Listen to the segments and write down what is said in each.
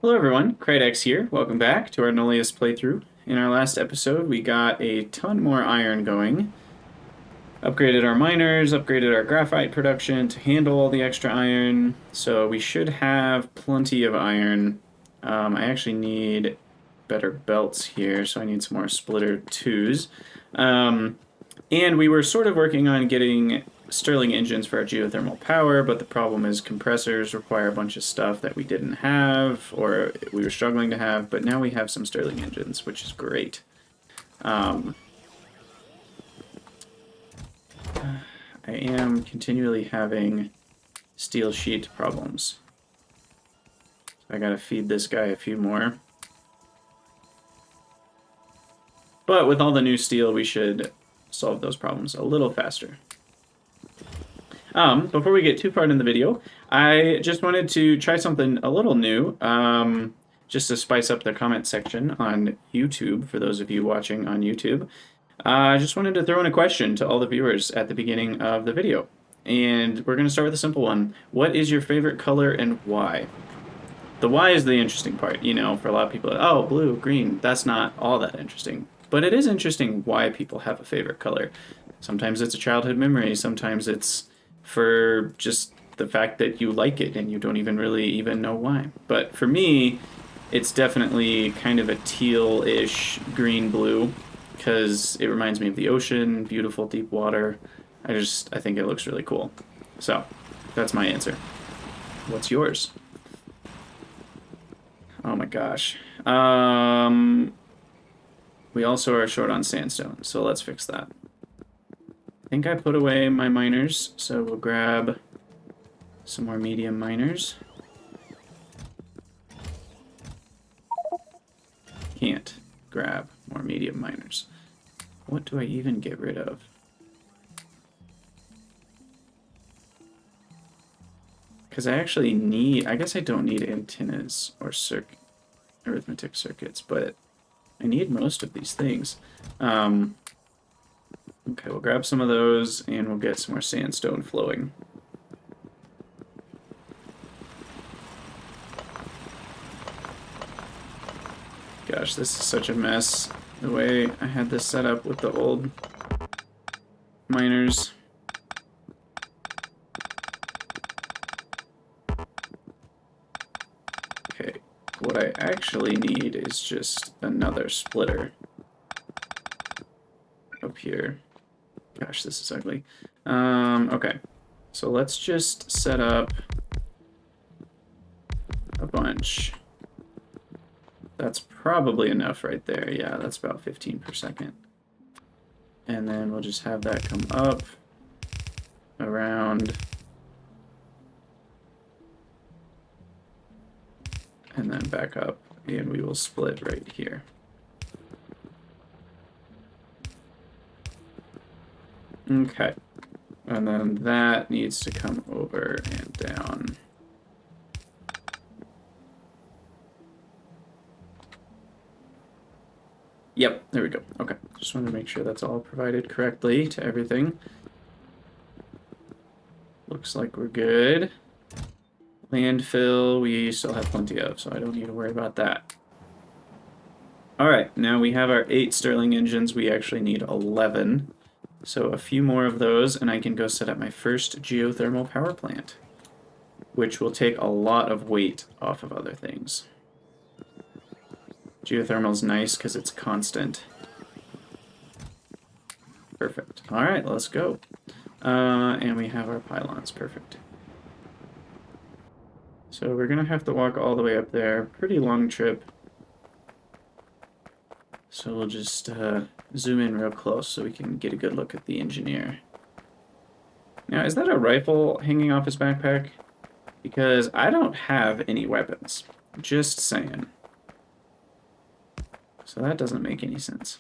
Hello everyone, Krydex here. Welcome back to our Nullius playthrough. In our last episode, we got a ton more iron going. Upgraded our miners, upgraded our graphite production to handle all the extra iron. So we should have plenty of iron. I actually need better belts here, so I need some more splitter 2s. And we were sort of working on getting Stirling engines for our geothermal power, but the problem is compressors require a bunch of stuff that we didn't have, or we were struggling to have, but now we have some Stirling engines, which is great. I am continually having steel sheet problems. So I gotta feed this guy a few more. But with all the new steel, we should solve those problems a little faster. Before we get too far in the video, I just wanted to try something a little new, just to spice up the comment section on YouTube, for those of you watching on YouTube. I just wanted to throw in a question to all the viewers at the beginning of the video. And we're going to start with a simple one. What is your favorite color and why? The why is the interesting part, you know, for a lot of people. Oh, blue, green, that's not all that interesting. But it is interesting why people have a favorite color. Sometimes it's a childhood memory, sometimes it's for just the fact that you like it and you don't even really know why. But for me, it's definitely kind of a teal-ish green-blue because it reminds me of the ocean, beautiful deep water. I think it looks really cool. So, that's my answer. What's yours? Oh my gosh. We also are short on sandstone, so let's fix that. I think I put away my miners, so we'll grab some more medium miners. Can't grab more medium miners. What do I even get rid of? Because I actually need, I guess I don't need antennas or arithmetic circuits, but I need most of these things. Okay, we'll grab some of those and we'll get some more sandstone flowing. Gosh, this is such a mess, the way I had this set up with the old miners. Okay, what I actually need is just another splitter up here. Gosh, this is ugly. Okay, so let's just set up a bunch. That's probably enough right there. Yeah, that's about 15 per second. And then we'll just have that come up, around, and then back up, and we will split right here. Okay, and then that needs to come over and down. Yep, there we go. Okay, just wanted to make sure that's all provided correctly to everything. Looks like we're good. Landfill, we still have plenty of, so I don't need to worry about that. Alright, now we have our 8 Stirling engines. We actually need 11. So a few more of those, and I can go set up my first geothermal power plant, which will take a lot of weight off of other things. Geothermal's nice because it's constant. Perfect. Alright, let's go. And we have our pylons. Perfect. So we're going to have to walk all the way up there. Pretty long trip. So we'll just zoom in real close so we can get a good look at the engineer. Now, is that a rifle hanging off his backpack? Because I don't have any weapons. Just saying. So that doesn't make any sense.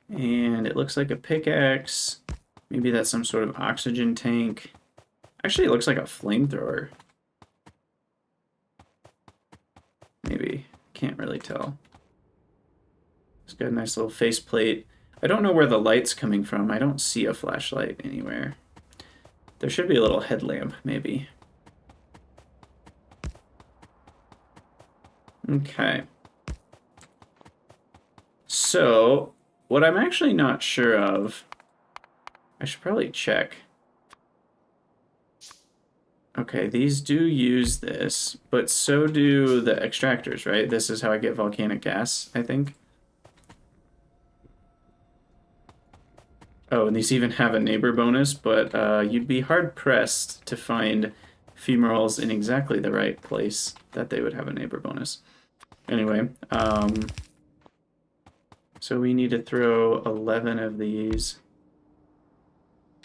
And it looks like a pickaxe. Maybe that's some sort of oxygen tank. Actually, it looks like a flamethrower. Maybe. Can't really tell. It's got a nice little faceplate. I don't know where the light's coming from. I don't see a flashlight anywhere. There should be a little headlamp, maybe. Okay. So, what I'm actually not sure of, I should probably check. Okay, these do use this, but so do the extractors, right? This is how I get volcanic gas, I think. Oh, and these even have a neighbor bonus, but you'd be hard-pressed to find fumaroles in exactly the right place that they would have a neighbor bonus. Anyway, so we need to throw 11 of these.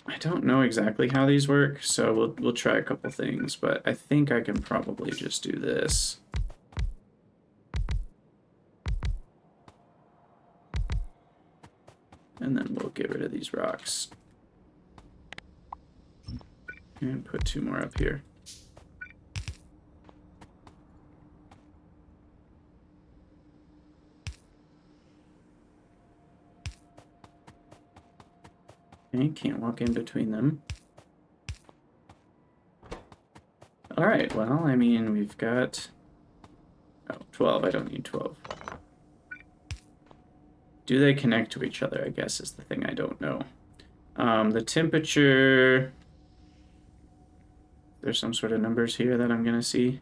I don't know exactly how these work, so we'll try a couple things, but I think I can probably just do this. And then we'll get rid of these rocks. And put 2 more up here. Okay, can't walk in between them. Alright, well, I mean, we've got... Oh, 12, I don't need 12. Do they connect to each other, I guess, is the thing I don't know. The temperature... There's some sort of numbers here that I'm gonna see.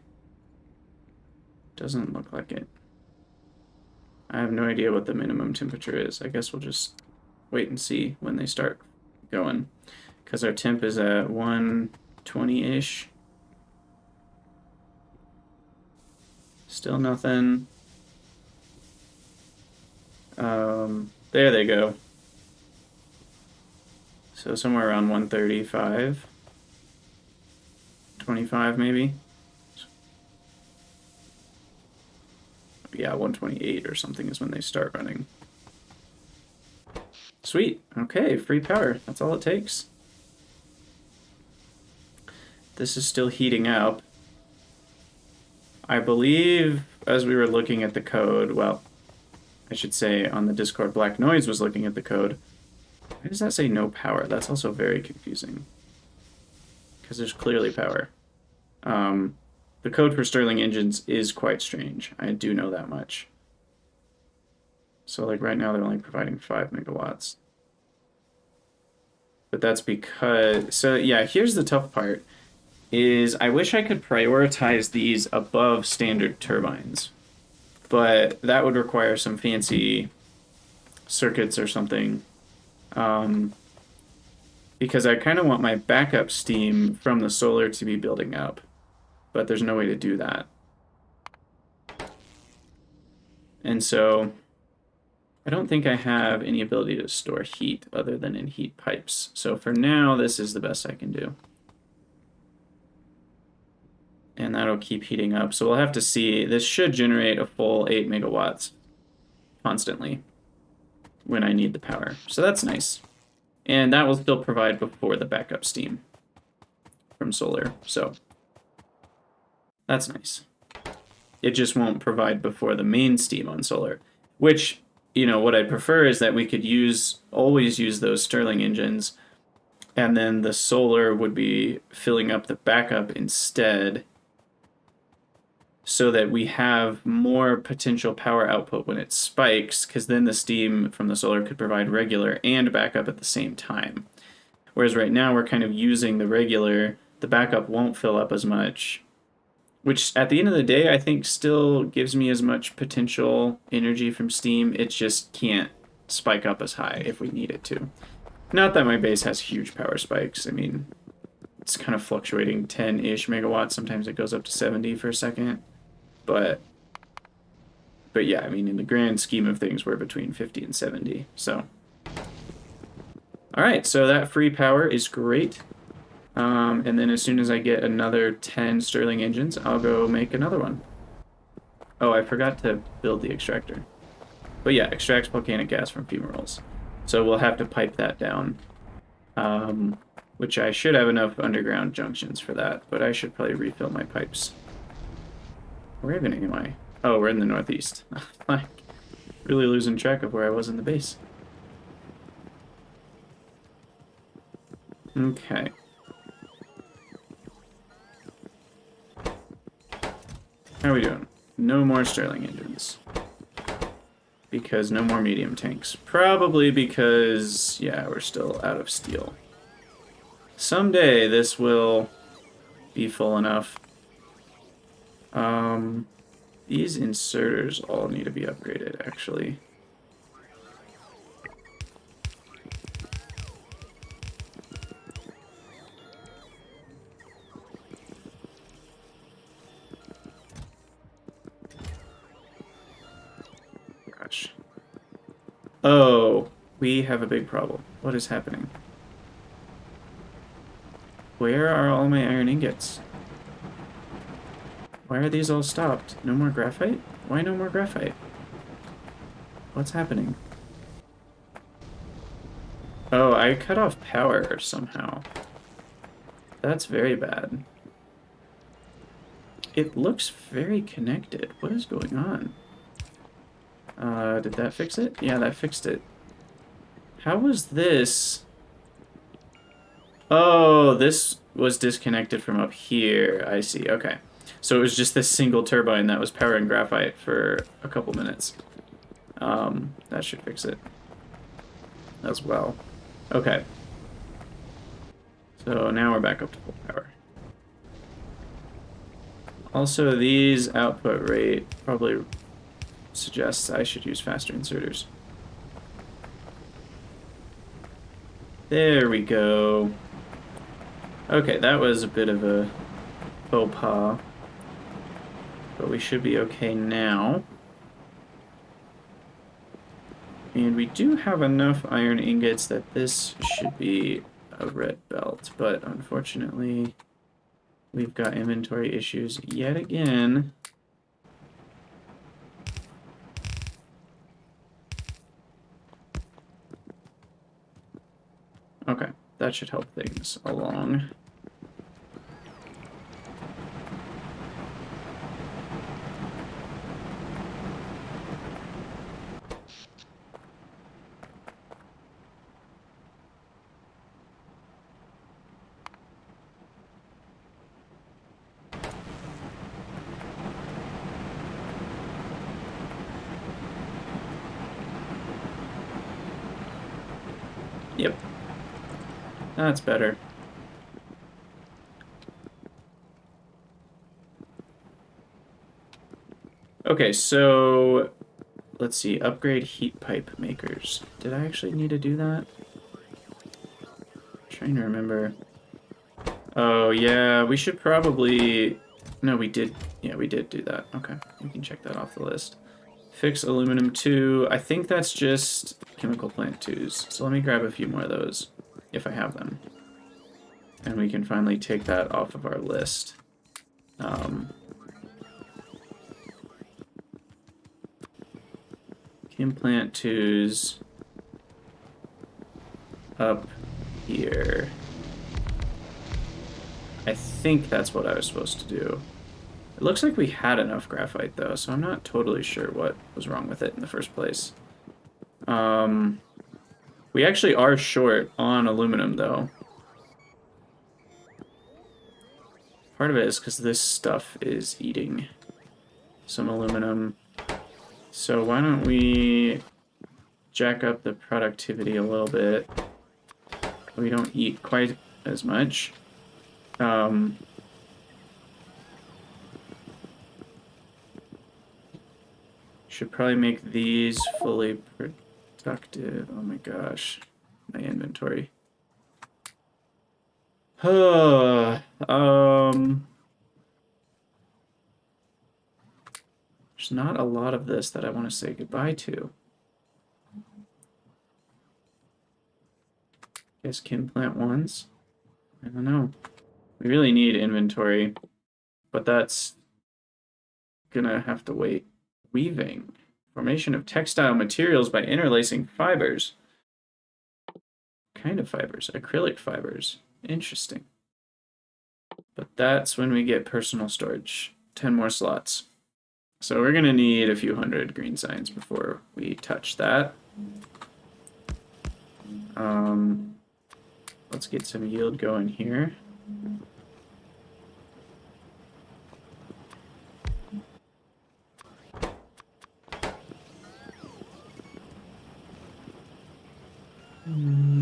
Doesn't look like it. I have no idea what the minimum temperature is. I guess we'll just wait and see when they start going. Because our temp is at 120-ish. Still nothing. There they go. So somewhere around 135. 25 maybe. Yeah, 128 or something is when they start running. Sweet. Okay, free power. That's all it takes. This is still heating up. I believe, as we were looking at the code, well, I should say on the Discord, Black Noise was looking at the code. Why does that say no power? That's also very confusing. Because there's clearly power. The code for Stirling engines is quite strange. I do know that much. So like right now they're only providing 5 megawatts. But that's because... So yeah, here's the tough part. Is I wish I could prioritize these above standard turbines. But that would require some fancy circuits or something. Because I kind of want my backup steam from the solar to be building up. But there's no way to do that. And so I don't think I have any ability to store heat other than in heat pipes. So for now, this is the best I can do. And that'll keep heating up. So we'll have to see. This should generate a full 8 megawatts constantly when I need the power. So that's nice. And that will still provide before the backup steam from solar. So that's nice. It just won't provide before the main steam on solar, which, you know, what I'd prefer is that we could always use those Stirling engines, and then the solar would be filling up the backup instead, so that we have more potential power output when it spikes, because then the steam from the solar could provide regular and backup at the same time. Whereas right now we're kind of using the regular, the backup won't fill up as much, which at the end of the day I think still gives me as much potential energy from steam. It just can't spike up as high if we need it to. Not that my base has huge power spikes. I mean, it's kind of fluctuating 10-ish megawatts. Sometimes it goes up to 70 for a second. But yeah, I mean, in the grand scheme of things, we're between 50 and 70. So, all right, so that free power is great. And then as soon as I get another 10 Stirling engines, I'll go make another one. Oh, I forgot to build the extractor. But yeah, extracts volcanic gas from fumaroles. So we'll have to pipe that down. Which I should have enough underground junctions for that, but I should probably refill my pipes. Where even am I? Oh, we're in the northeast. Like, really losing track of where I was in the base. Okay. How are we doing? no more Stirling engines. Because no more medium tanks. Probably because, yeah, we're still out of steel. Someday this will be full enough. These inserters all need to be upgraded, actually. Gosh. Oh, we have a big problem. What is happening? Where are all my iron ingots? Why are these all stopped? No more graphite? Why no more graphite? What's happening? Oh, I cut off power somehow. That's very bad. It looks very connected. What is going on? Did that fix it? Yeah, that fixed it. How was this? Oh, this was disconnected from up here. I see. Okay. So it was just this single turbine that was powering graphite for a couple minutes. That should fix it as well. Okay. So now we're back up to full power. Also, these output rate probably suggests I should use faster inserters. There we go. Okay, that was a bit of a faux pas. But we should be okay now. And we do have enough iron ingots that this should be a red belt. But unfortunately, we've got inventory issues yet again. Okay, that should help things along. Yep. That's better. Okay, so let's see. Upgrade heat pipe makers. Did I actually need to do that? I'm trying to remember. Oh, yeah, we should probably... No, we did. Yeah, we did do that. Okay, we can check that off the list. Fix aluminum 2. I think that's just chemical plant 2s. So let me grab a few more of those, if I have them. And we can finally take that off of our list. Chem plant 2s up here. I think that's what I was supposed to do. It looks like we had enough graphite, though, so I'm not totally sure what was wrong with it in the first place. We actually are short on aluminum, though. Part of it is because this stuff is eating some aluminum. So why don't we jack up the productivity a little bit? We don't eat quite as much. Should probably make these fully productive. Oh my gosh, my inventory. There's not a lot of this that I want to say goodbye to. Guess chem plant 1s. I don't know. We really need inventory, but that's gonna have to wait. Weaving. Formation of textile materials by interlacing fibers. What kind of fibers? Acrylic fibers. Interesting. But that's when we get personal storage. 10 more slots. So we're gonna need a few hundred green signs before we touch that. Let's get some yield going here.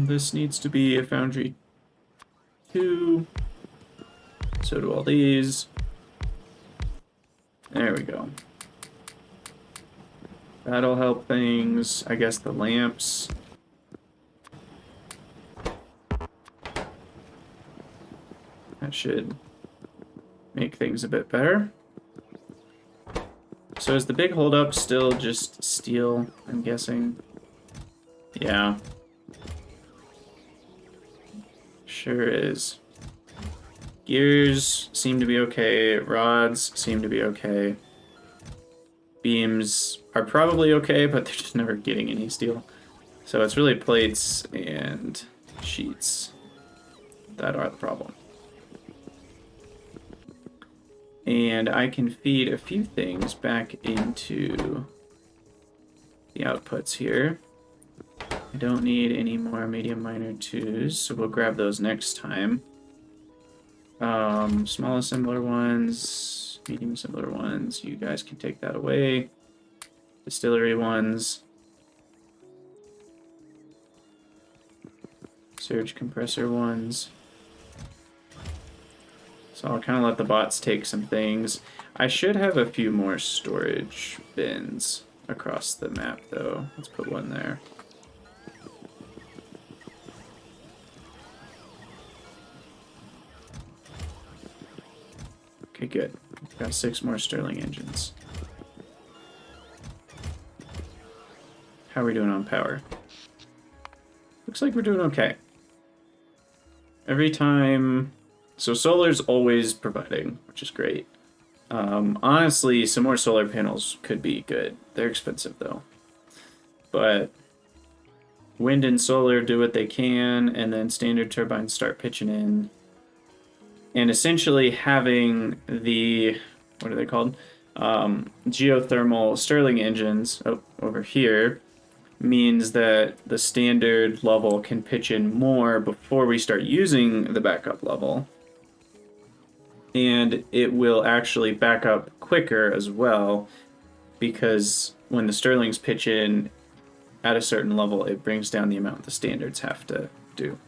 This needs to be a foundry 2. So do all these. There we go. That'll help things. I guess the lamps. That should make things a bit better. So is the big holdup still just steel, I'm guessing? Yeah. Sure is. Gears seem to be okay. Rods seem to be okay. Beams are probably okay, but they're just never getting any steel. So it's really plates and sheets that are the problem. And I can feed a few things back into the outputs here. I don't need any more medium minor 2s, so we'll grab those next time. Small assembler ones, medium assembler ones, you guys can take that away. Distillery ones. Surge compressor ones. So I'll kind of let the bots take some things. I should have a few more storage bins across the map, though. Let's put one there. Okay, good. We've got 6 more Stirling engines. How are we doing on power? Looks like we're doing okay. Every time... So solar's always providing, which is great. Honestly, some more solar panels could be good. They're expensive, though. But wind and solar do what they can, and then standard turbines start pitching in. And essentially having the... What are they called? Geothermal Stirling engines over here means that the standard level can pitch in more before we start using the backup level. And it will actually back up quicker as well, because when the Stirlings pitch in at a certain level, it brings down the amount the standards have to do.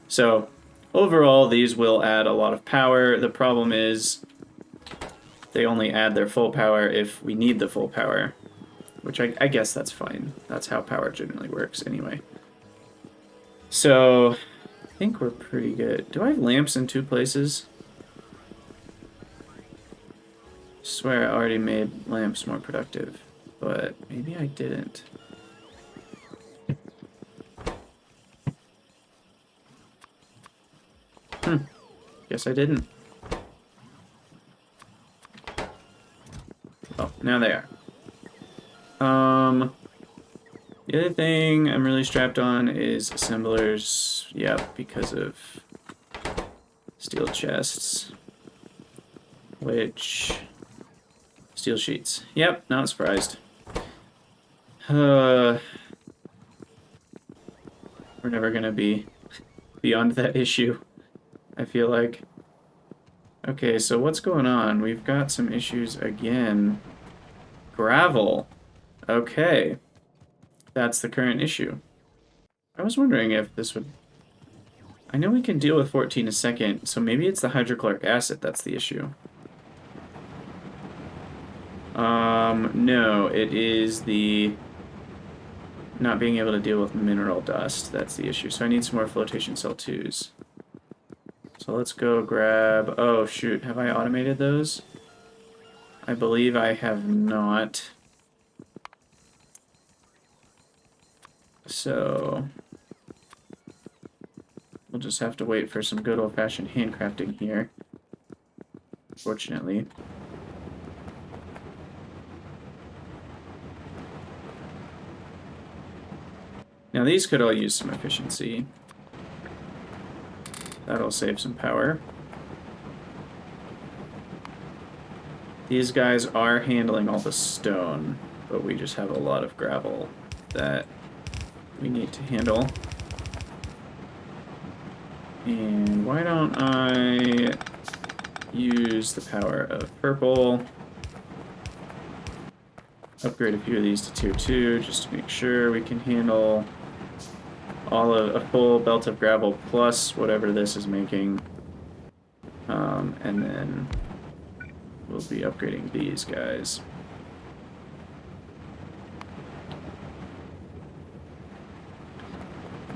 So overall, these will add a lot of power. The problem is they only add their full power if we need the full power, which I guess that's fine. That's how power generally works anyway. So I think we're pretty good. Do I have lamps in 2 places? I swear I already made lamps more productive, but maybe I didn't. Guess I didn't. Oh, now they are. The other thing I'm really strapped on is assemblers. Yep, because of steel chests. Which... Steel sheets. Yep, not surprised. We're never gonna be beyond that issue, I feel like. Okay, so what's going on? We've got some issues again. Gravel. Okay. That's the current issue. I was wondering if this would... I know we can deal with 14 a second, so maybe it's the hydrochloric acid that's the issue. No, it is the not being able to deal with mineral dust. That's the issue. So I need some more flotation cell 2s. So let's go grab... Oh, shoot. Have I automated those? I believe I have not. So we'll just have to wait for some good old-fashioned handcrafting here, fortunately. Now these could all use some efficiency. That'll save some power. These guys are handling all the stone, but we just have a lot of gravel that we need to handle. And why don't I use the power of purple, upgrade a few of these to tier 2 just to make sure we can handle a full belt of gravel plus whatever this is making. And then we'll be upgrading these guys.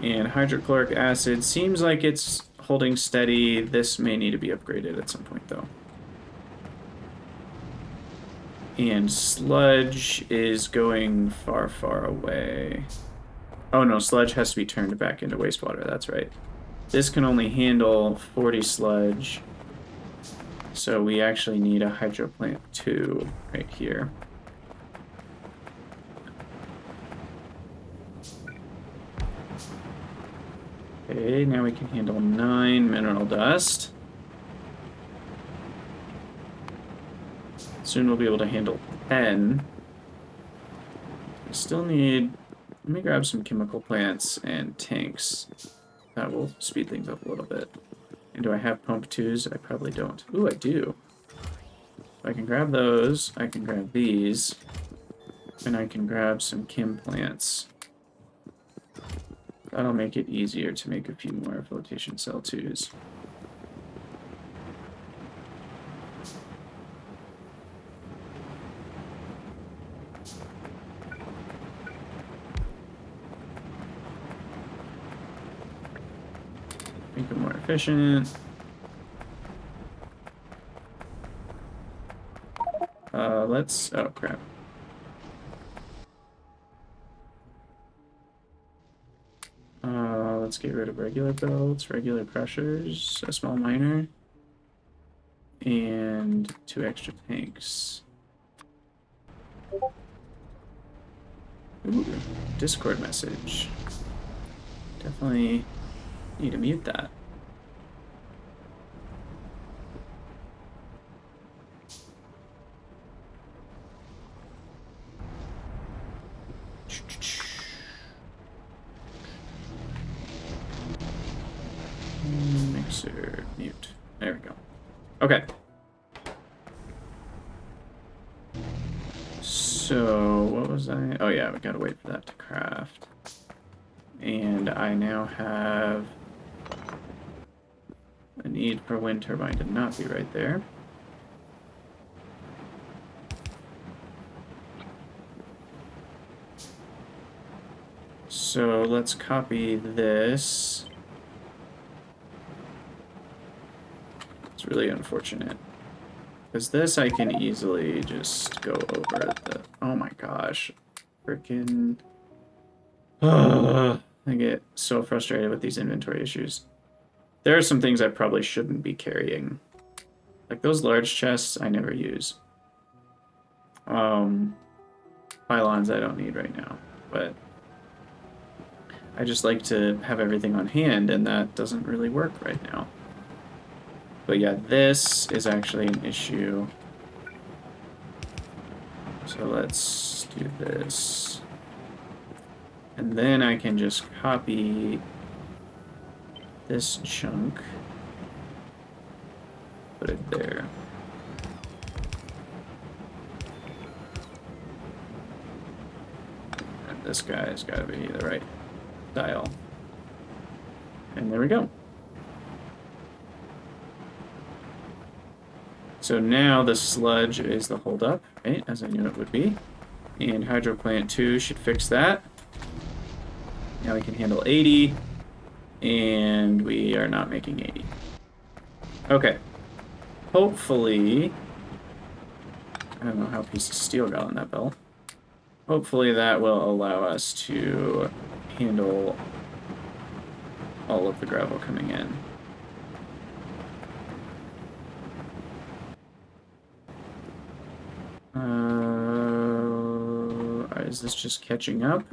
And hydrochloric acid seems like it's holding steady. This may need to be upgraded at some point, though. And sludge is going far, far away. Oh no, sludge has to be turned back into wastewater, that's right. This can only handle 40 sludge. So we actually need a hydro plant 2 right here. Okay, now we can handle 9 mineral dust. Soon we'll be able to handle 10. We still need... Let me grab some chemical plants and tanks. That will speed things up a little bit. And do I have pump 2s? I probably don't. Ooh, I do. So I can grab those. I can grab these. And I can grab some chem plants. That'll make it easier to make a few more flotation cell 2s. Make them more efficient. Let's... Oh, crap. Let's get rid of regular belts, regular pressures, a small miner, and 2 extra tanks. Ooh, Discord message. Definitely need to mute that. Mixer, mute. There we go. Okay. So, what was I? Oh yeah, we gotta wait for that to craft. And I now have a need for a wind turbine to not be right there. So let's copy this. It's really unfortunate. Because this I can easily just go over the... Oh my gosh. Freaking... I get so frustrated with these inventory issues. There are some things I probably shouldn't be carrying. Like those large chests I never use. Pylons I don't need right now. But I just like to have everything on hand, and that doesn't really work right now. But yeah, this is actually an issue. So let's do this. And then I can just copy this chunk. Put it there. And this guy's got to be the right dial. And there we go. So now the sludge is the holdup, right? As I knew it would be. And hydro plant 2 should fix that. Now we can handle 80. And we are not making 80. Okay. Hopefully... I don't know how a piece of steel got on that belt. Hopefully that will allow us to handle all of the gravel coming in. Is this just catching up?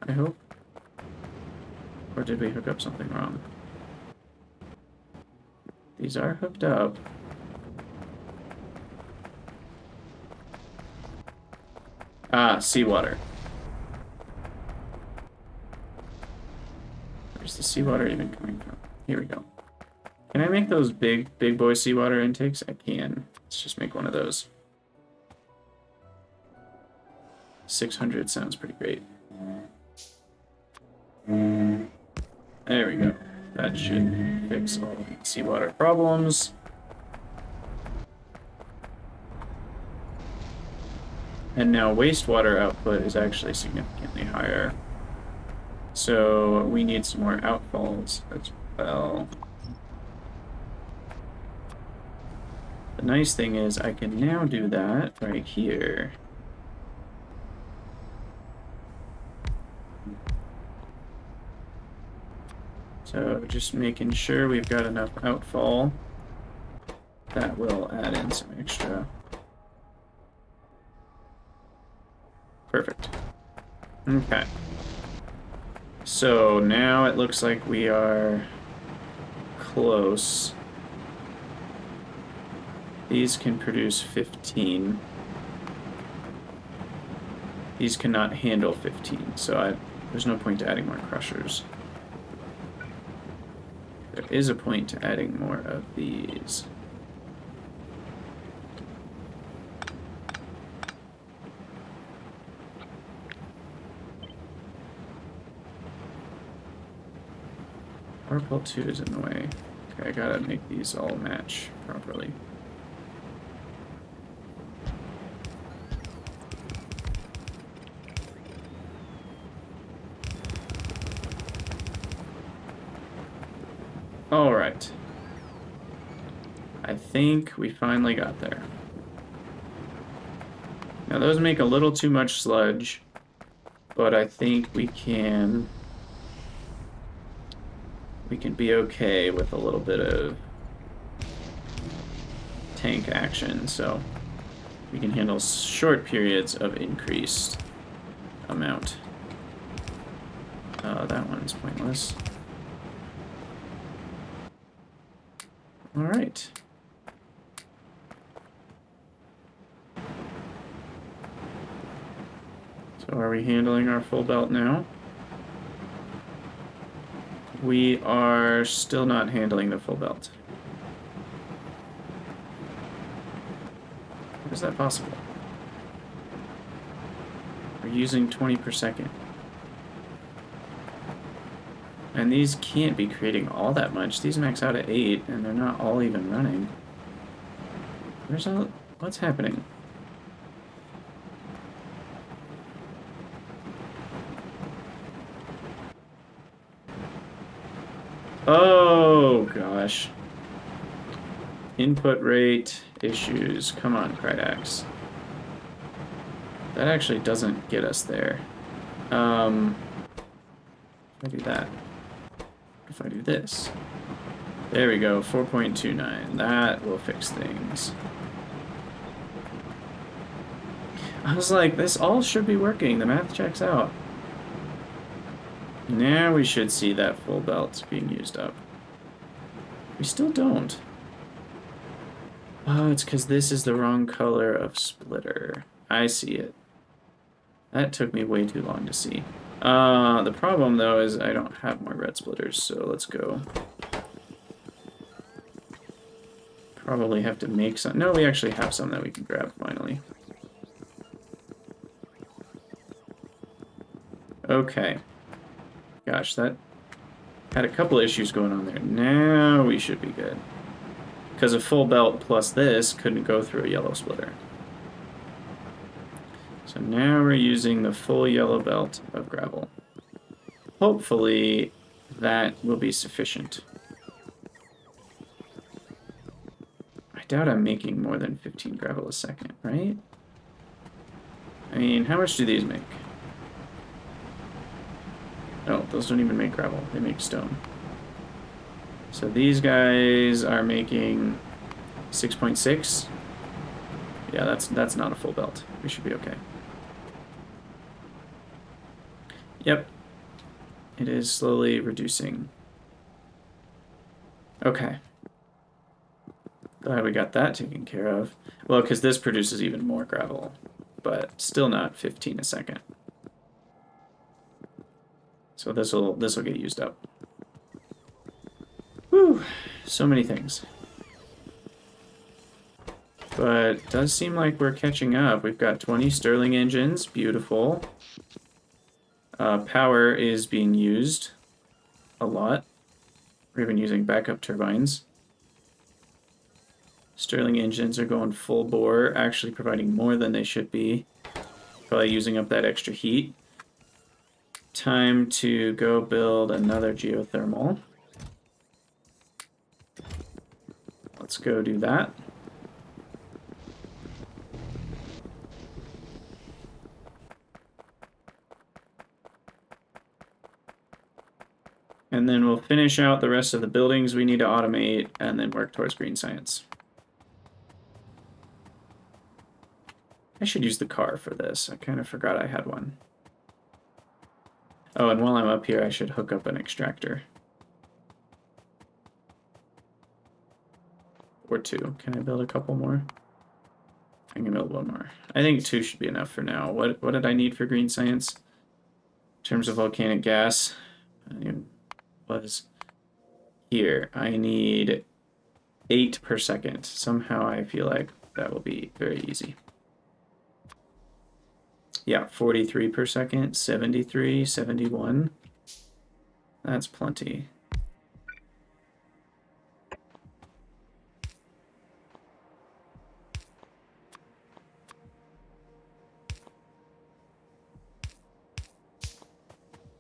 I hope. Or did we hook up something wrong? These are hooked up. Ah, seawater. Where's the seawater even coming from? Here we go. Can I make those big boy seawater intakes? I can. Let's just make one of those. 600 sounds pretty great. There we go. That should fix all the seawater problems. And now wastewater output is actually significantly higher. So we need some more outfalls as well. The nice thing is I can now do that right here. So just making sure we've got enough outfall. That will add in some extra. Perfect. Okay. So now it looks like we are close. These can produce 15. These cannot handle 15, so there's no point to adding more crushers. There is a point to adding more of these. Waterfill 2 is in the way. Okay, I gotta make these all match properly. Alright. I think we finally got there. Now those make a little too much sludge, but I think we can be okay with a little bit of tank action, so we can handle short periods of increased amount. That one's pointless. All right. So are we handling our full belt now? We are still not handling the full belt. How is that possible? We're using 20 per second. And these can't be creating all that much. These max out at 8, and they're not all even running. What's happening? Oh, gosh. Input rate issues. Come on, Krydax. That actually doesn't get us there. If I do that. If I do this. There we go, 4.29. That will fix things. I was like, this all should be working. The math checks out. Now we should see that full belt being used up. We still don't. Oh, it's because this is the wrong color of splitter. I see it. That took me way too long to see. The problem, though, is I don't have more red splitters, so let's go. Probably have to make some. No, we actually have some that we can grab, finally. Okay. Gosh, that had a couple issues going on there. Now we should be good. Because a full belt plus this couldn't go through a yellow splitter. So now we're using the full yellow belt of gravel. Hopefully that will be sufficient. I doubt I'm making more than 15 gravel a second, right? I mean, how much do these make? Oh, those don't even make gravel. They make stone. So these guys are making 6.6. Yeah, that's not a full belt. We should be okay. Yep. It is slowly reducing. Okay. Glad we got that taken care of. Well, because this produces even more gravel, but still not 15 a second. So this'll get used up. Whew, so many things. But it does seem like we're catching up. We've got 20 Stirling engines, beautiful. Power is being used a lot. We're even using backup turbines. Stirling engines are going full bore, actually providing more than they should be. Probably using up that extra heat. Time to go build another geothermal. Let's go do that. And then we'll finish out the rest of the buildings we need to automate and then work towards green science. I should use the car for this. I kind of forgot I had one. Oh, and while I'm up here, I should hook up an extractor. Or two. Can I build a couple more? I can build one more. I think two should be enough for now. What did I need for green science? In terms of volcanic gas, it was here. I need 8 per second. Somehow I feel like that will be very easy. Yeah, 43 per second, 73, 71. That's plenty.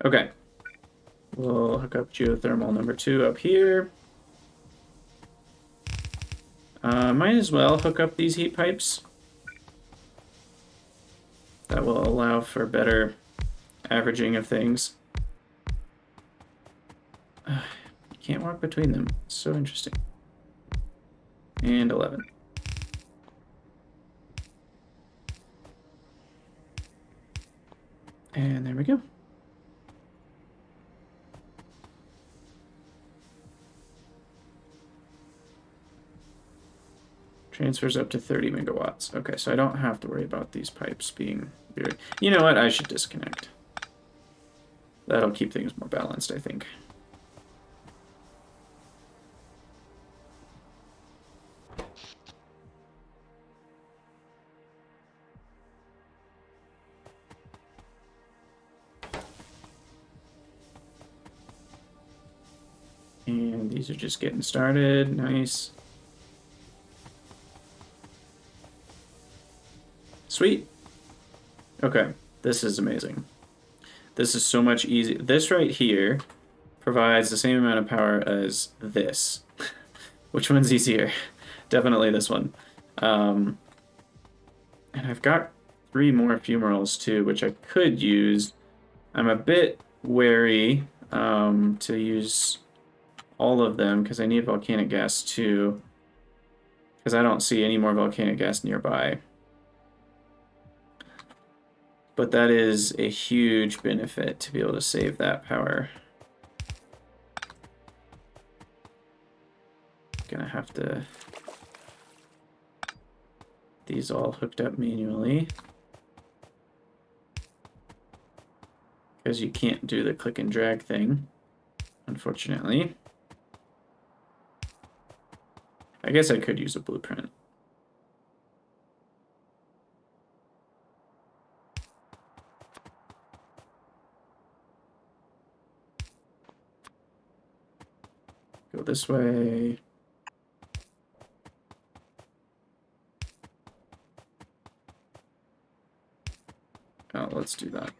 Okay. We'll hook up geothermal number 2 up here. Might as well hook up these heat pipes. That will allow for better averaging of things. You can't walk between them. It's so interesting. And 11. And there we go. Transfers up to 30 megawatts. Okay, so I don't have to worry about these pipes being weird. You know what? I should disconnect. That'll keep things more balanced, I think. And these are just getting started. Nice. Sweet. Okay, this is amazing. This is so much easier. This right here provides the same amount of power as this. Which one's easier? Definitely this one. And I've got 3 more fumaroles too, which I could use. I'm a bit wary to use all of them because I need volcanic gas too. Because I don't see any more volcanic gas nearby. But that is a huge benefit to be able to save that power. Gonna have to... These all hooked up manually. Because you can't do the click and drag thing, unfortunately. I guess I could use a blueprint. Go this way. Oh, let's do that.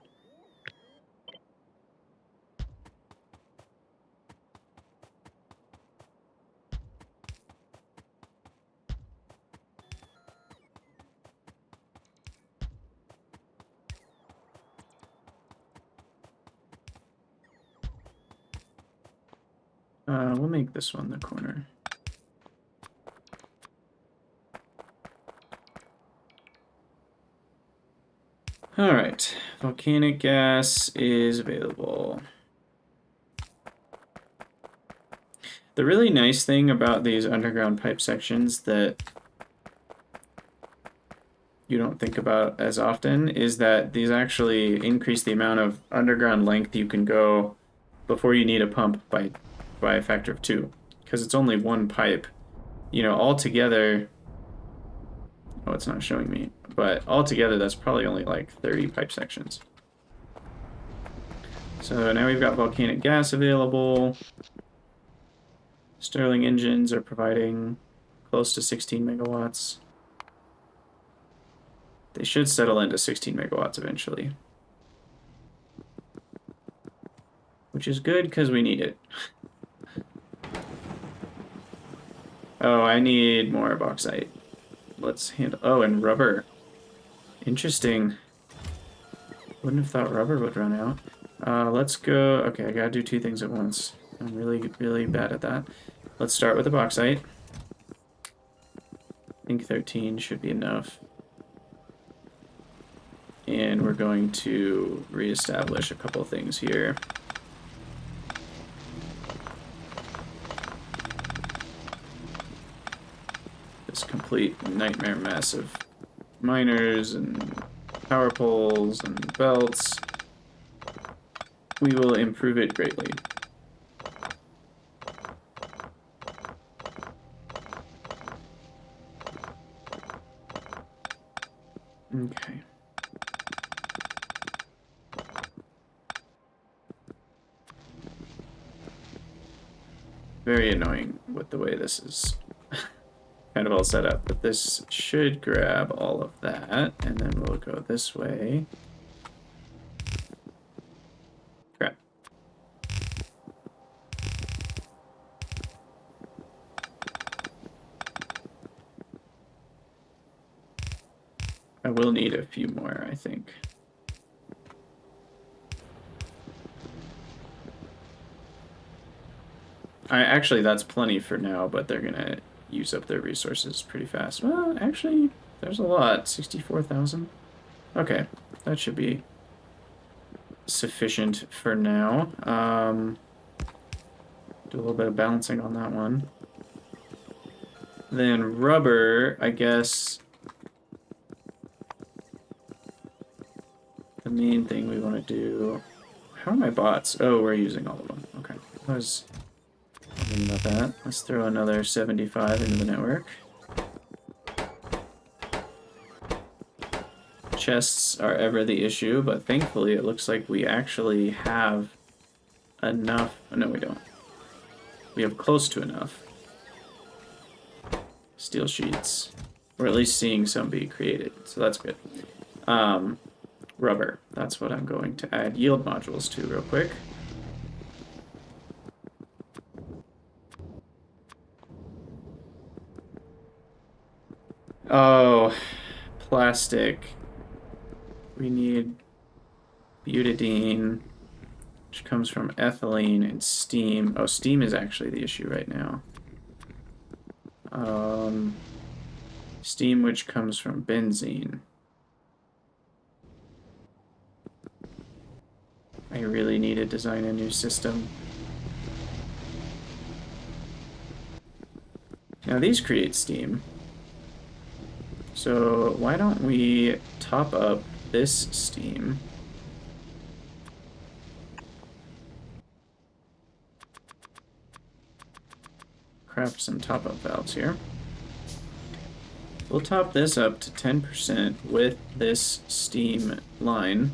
We'll make this one the corner. All right, volcanic gas is available. The really nice thing about these underground pipe sections that you don't think about as often is that these actually increase the amount of underground length you can go before you need a pump by a factor of 2, because it's only one pipe. You know, altogether, oh, it's not showing me, but altogether that's probably only like 30 pipe sections. So now we've got volcanic gas available. Stirling engines are providing close to 16 megawatts. They should settle into 16 megawatts eventually. Which is good because we need it. Oh, I need more bauxite. Let's handle... Oh, and rubber. Interesting. Wouldn't have thought rubber would run out. Let's go... Okay, I gotta do two things at once. I'm really, really bad at that. Let's start with the bauxite. I think 13 should be enough. And we're going to reestablish a couple things here. This complete nightmare mess of miners and power poles and belts. We will improve it greatly. Okay. Very annoying with the way this is kind of all set up, but this should grab all of that, and then we'll go this way. Crap. I will need a few more, I think. Actually, that's plenty for now, but they're gonna use up their resources pretty fast. Well, actually, there's a lot. 64,000. Okay, that should be sufficient for now. Do a little bit of balancing on that one. Then rubber, I guess. The main thing we want to do... How are my bots? Oh, we're using all of them. Okay. I was thinking about that. Let's throw another 75 into the network. Chests are ever the issue, but thankfully it looks like we actually have enough. Oh, no, we don't. We have close to enough steel sheets. We're at least seeing some be created, so that's good. Rubber. That's what I'm going to add yield modules to real quick. Oh, plastic. We need butadiene, which comes from ethylene and steam. Oh, steam is actually the issue right now. Steam, which comes from benzene. I really need to design a new system. Now these create steam. So why don't we top up this steam? Craft some top-up valves here. We'll top this up to 10% with this steam line.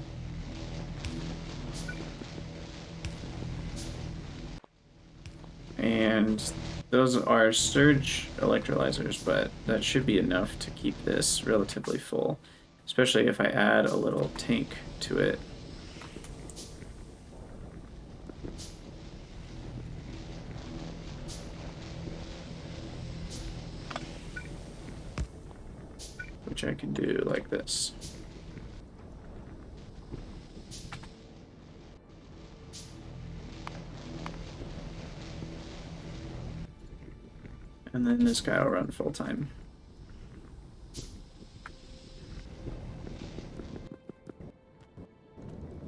And those are surge electrolyzers, but that should be enough to keep this relatively full, especially if I add a little tank to it. Which I can do like this. And then this guy will run full time.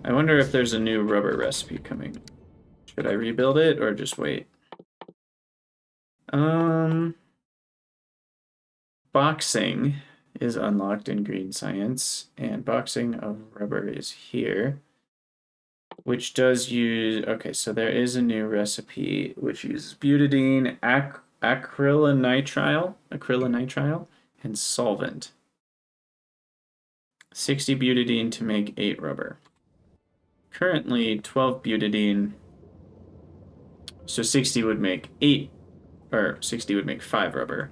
I wonder if there's a new rubber recipe coming. Should I rebuild it or just wait? Boxing is unlocked in green science, and boxing of rubber is here, which does use... Okay, so there is a new recipe which uses butadiene, acrylonitrile, and solvent. 60 butadiene to make 8 rubber. currently 12 butadiene. So 60 would make 8, or 60 would make 5 rubber.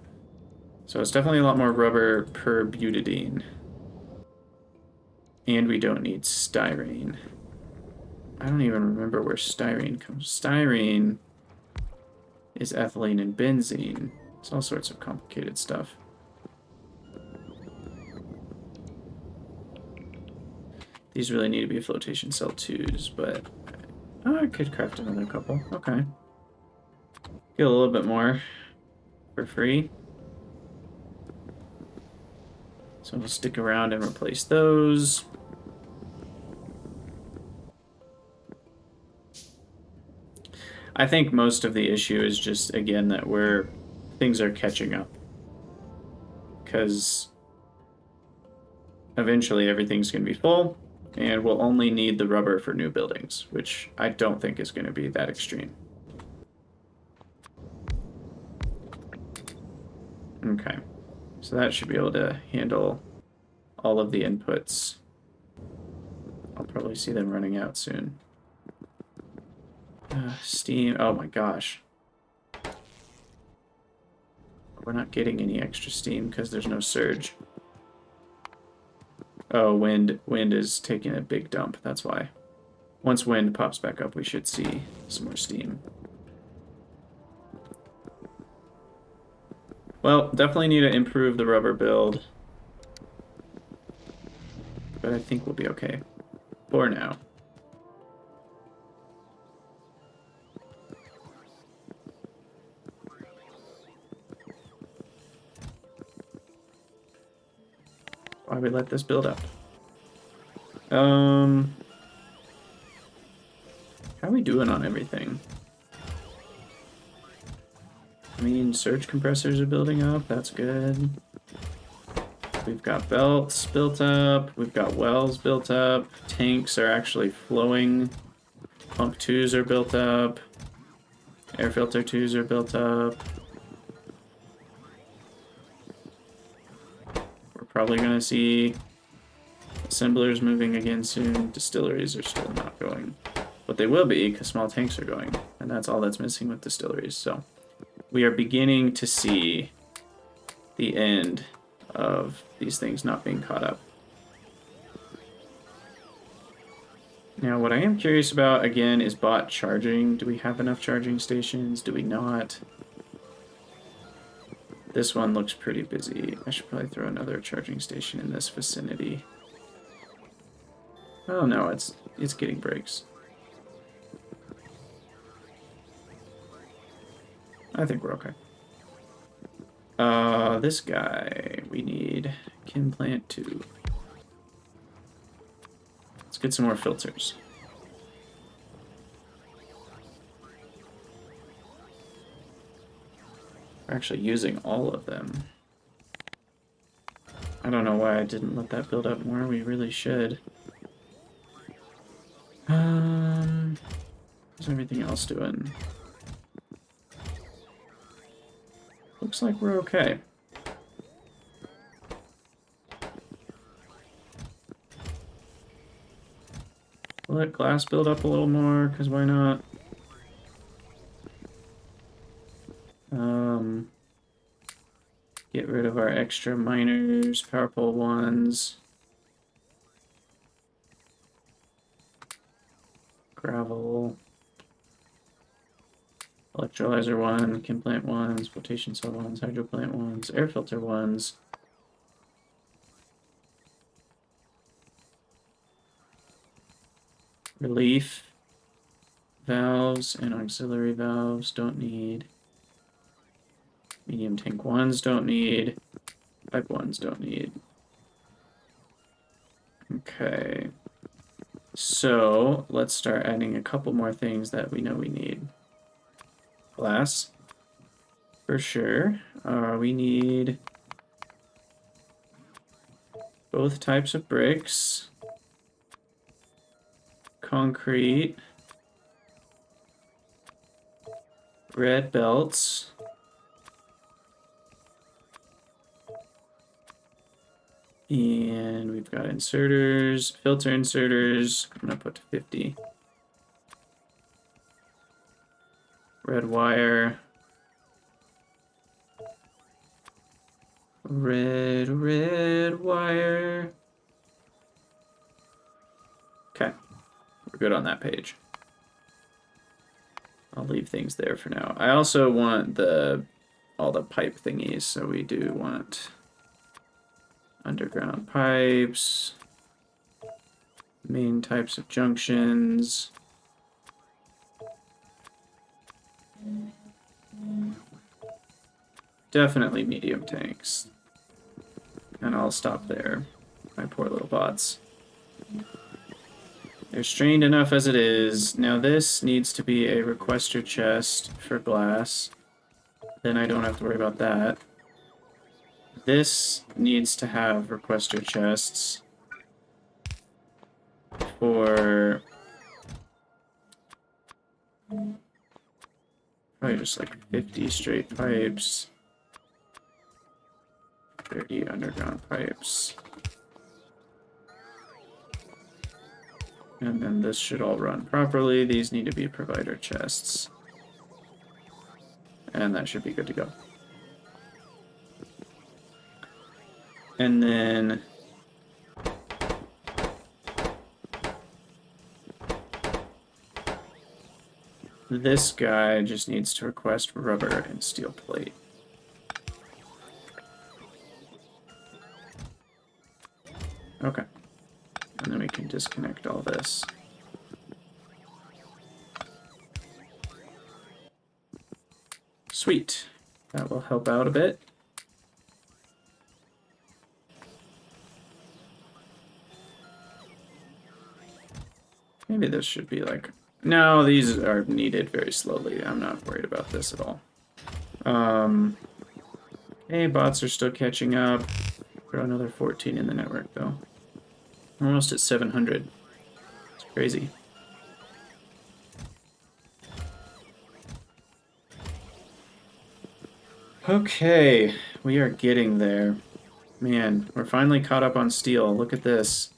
So it's definitely a lot more rubber per butadiene. And we don't need styrene. I don't even remember where styrene comes. Styrene is ethylene and benzene. It's all sorts of complicated stuff. These really need to be flotation cell 2s, but I could craft another couple. Okay. Get a little bit more for free. So we'll stick around and replace those. I think most of the issue is just, again, that things are catching up. Because eventually everything's going to be full, and we'll only need the rubber for new buildings, which I don't think is going to be that extreme. Okay, so that should be able to handle all of the inputs. I'll probably see them running out soon. Steam, oh my gosh. We're not getting any extra steam because there's no surge. Oh, wind is taking a big dump, that's why. Once wind pops back up, we should see some more steam. Well, definitely need to improve the rubber build. But I think we'll be okay. For now. Why we let this build up? How are we doing on everything? I mean, surge compressors are building up. That's good. We've got belts built up. We've got wells built up. Tanks are actually flowing. Pump 2s are built up. Air filter 2s are built up. We're probably going to see assemblers moving again soon. Distilleries are still not going. But they will be, because small tanks are going. And that's all that's missing with distilleries. So we are beginning to see the end of these things not being caught up. Now, what I am curious about, again, is bot charging. Do we have enough charging stations? Do we not? This one looks pretty busy. I should probably throw another charging station in this vicinity. Oh no, it's getting breaks. I think we're okay. This guy, we need Chem Plant 2. Let's get some more filters. We're actually using all of them. I don't know why I didn't let that build up more. We really should. How's everything else doing? Looks like we're okay. Let glass build up a little more, because why not? Get rid of our extra miners, power pole 1s. Gravel. Electrolyzer 1, chem plant 1s, flotation cell 1s, hydro plant 1s, air filter 1s. Relief valves and auxiliary valves don't need. Medium tank 1s don't need. Pipe 1s don't need. Okay. So let's start adding a couple more things that we know we need. Glass, for sure. We need both types of bricks. Concrete. Red belts. And we've got inserters, filter inserters. I'm going to put to 50. Red wire. Red wire. Okay, we're good on that page. I'll leave things there for now. I also want all the pipe thingies, so we do want underground pipes, main types of junctions. Definitely medium tanks. And I'll stop there. My poor little bots. They're strained enough as it is. Now this needs to be a requester chest for glass. Then I don't have to worry about that. This needs to have requester chests for probably just like 50 straight pipes, 30 underground pipes. And then this should all run properly. These need to be provider chests. And that should be good to go. And then this guy just needs to request rubber and steel plate. Okay. And then we can disconnect all this. Sweet. That will help out a bit. Maybe this should be like... No, these are needed very slowly. I'm not worried about this at all. Okay, bots are still catching up. Throw another 14 in the network, though. Almost at 700. It's crazy. Okay, we are getting there. Man, we're finally caught up on steel. Look at this.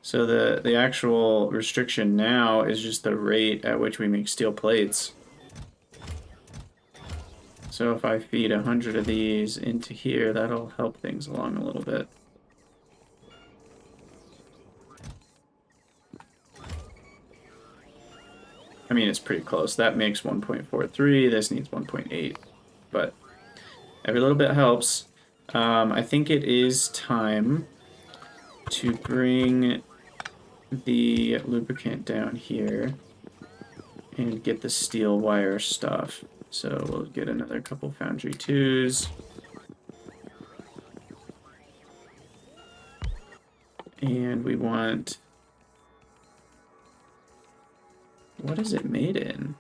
So the actual restriction now is just the rate at which we make steel plates. So if I feed 100 of these into here, that'll help things along a little bit. I mean, it's pretty close. That makes 1.43. This needs 1.8. But every little bit helps. I think it is time to bring the lubricant down here and get the steel wire stuff. So we'll get another couple Foundry 2s. And we want... What is it made in?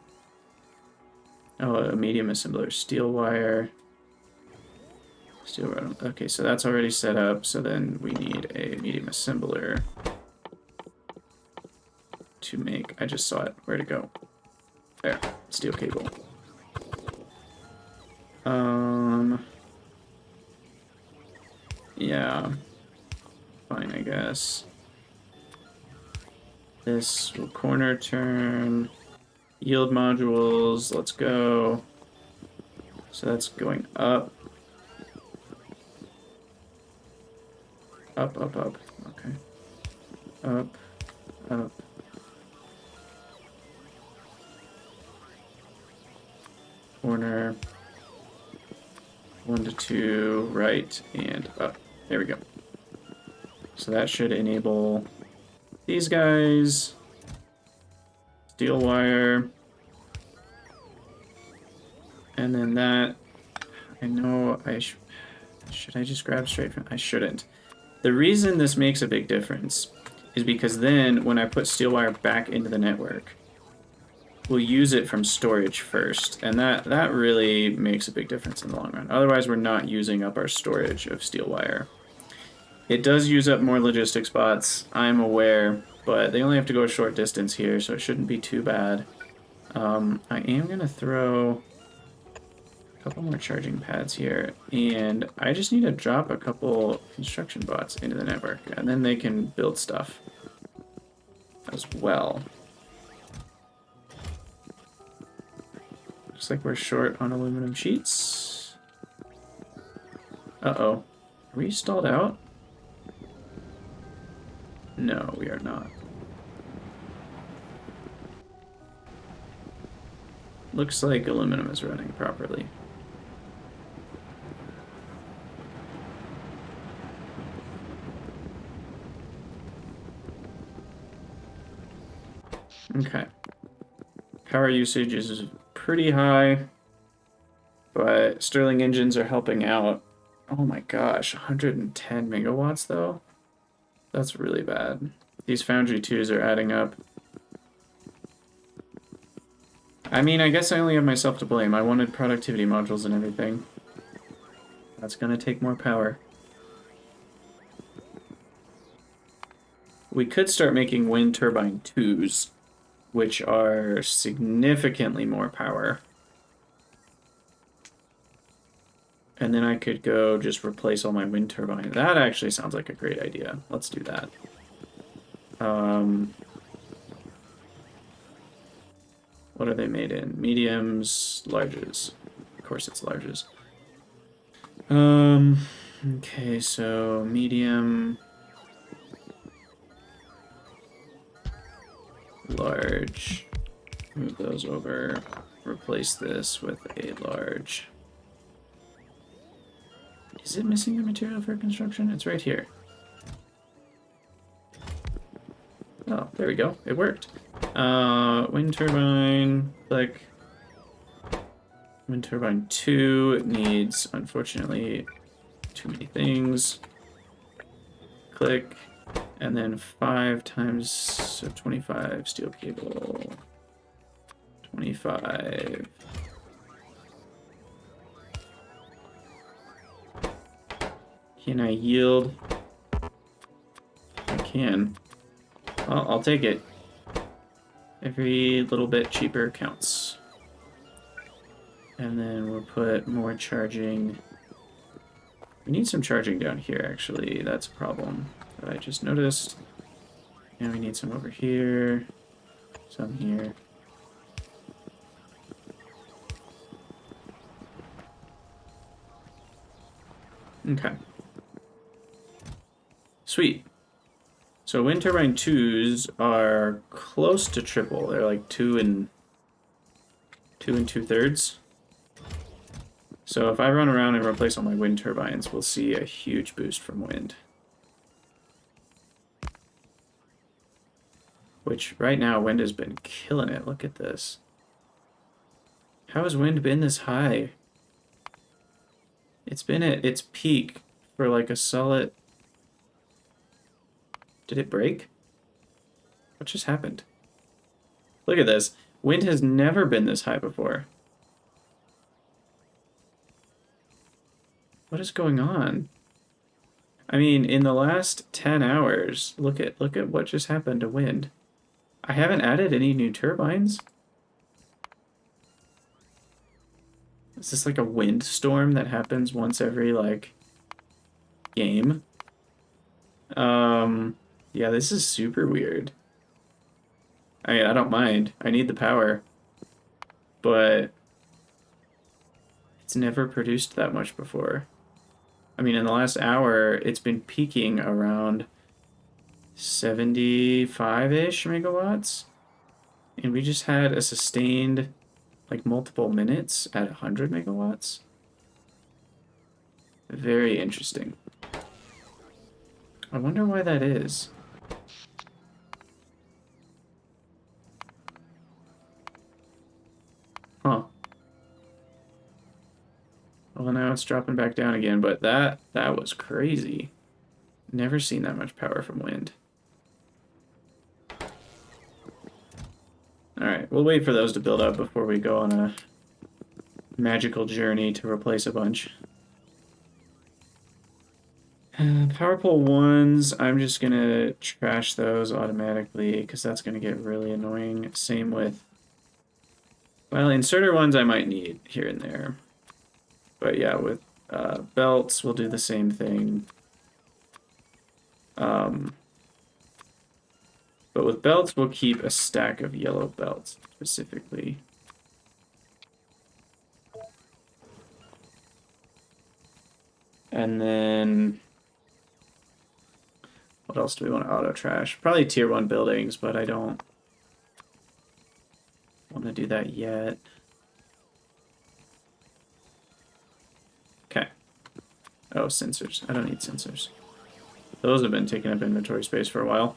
Oh, a medium assembler. Steel wire. Steel rod. Okay, so that's already set up. So then we need a medium assembler to make... I just saw it. Where'd it go? There. Steel cable. Yeah. Fine, I guess. This will corner turn. Yield modules, let's go. So that's going up. Up, up, up. Okay. Up, up. Corner. 1 to 2, right, and up. There we go. So that should enable these guys. Steel wire. And then that, I know should I just grab straight from, I shouldn't. The reason this makes a big difference is because then when I put steel wire back into the network, we'll use it from storage first. And that really makes a big difference in the long run. Otherwise, we're not using up our storage of steel wire. It does use up more logistics bots, I'm aware, but they only have to go a short distance here, so it shouldn't be too bad. I am going to throw couple more charging pads here, and I just need to drop a couple construction bots into the network, and then they can build stuff as well. Looks like we're short on aluminum sheets. Uh-oh. Are we stalled out? No, we are not. Looks like aluminum is running properly. Okay. Power usage is pretty high, but Stirling engines are helping out. Oh my gosh, 110 megawatts though? That's really bad. These Foundry 2s are adding up. I mean, I guess I only have myself to blame. I wanted productivity modules and everything. That's gonna take more power. We could start making wind turbine 2s, which are significantly more power. And then I could go just replace all my wind turbine. That actually sounds like a great idea. Let's do that. What are they made in? Mediums, larges. Of course it's larges. Okay, so medium, large. Move those over. Replace this with a large. Is it missing the material for construction? It's right here. Oh, there we go. It worked. Wind turbine, click. Wind turbine 2 needs, unfortunately, too many things. Click. And then 5 times, so 25 steel cable. 25. Can I yield? I can. Well, I'll take it. Every little bit cheaper counts. And then we'll put more charging. We need some charging down here, actually. That's a problem that I just noticed. And we need some over here. Some here. Okay. Sweet. So wind turbine 2s are close to triple. They're like 2 and 2/3. So if I run around and replace all my wind turbines, we'll see a huge boost from wind. Which right now wind has been killing it. Look at this. How has wind been this high? It's been at its peak for like a solid... Did it break? What just happened? Look at this. Wind has never been this high before. What is going on? I mean, in the last 10 hours, look at what just happened to wind. I haven't added any new turbines. Is this like a wind storm that happens once every, like, game? Yeah, this is super weird. I mean, I don't mind. I need the power. But it's never produced that much before. I mean, in the last hour, it's been peaking around 75-ish megawatts. And we just had a sustained, like, multiple minutes at 100 megawatts. Very interesting. I wonder why that is. Huh. Well, now it's dropping back down again, but that was crazy. Never seen that much power from wind. Alright, we'll wait for those to build up before we go on a magical journey to replace a bunch. Power pole 1s, I'm just gonna trash those automatically because that's gonna get really annoying. Same with... Well, inserter 1s I might need here and there. But yeah, with belts, we'll do the same thing. But with belts, we'll keep a stack of yellow belts specifically. And then what else do we want to auto trash? Probably tier 1 buildings, but I don't want to do that yet. Okay. Oh, sensors. I don't need sensors. Those have been taking up inventory space for a while.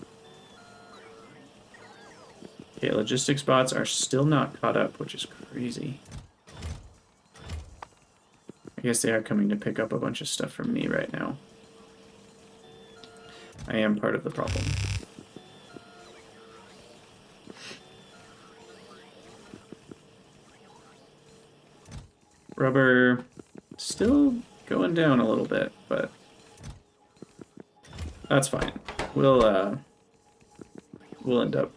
Okay, logistics bots are still not caught up, which is crazy. I guess they are coming to pick up a bunch of stuff from me right now. I am part of the problem. Rubber still going down a little bit, but that's fine. We'll end up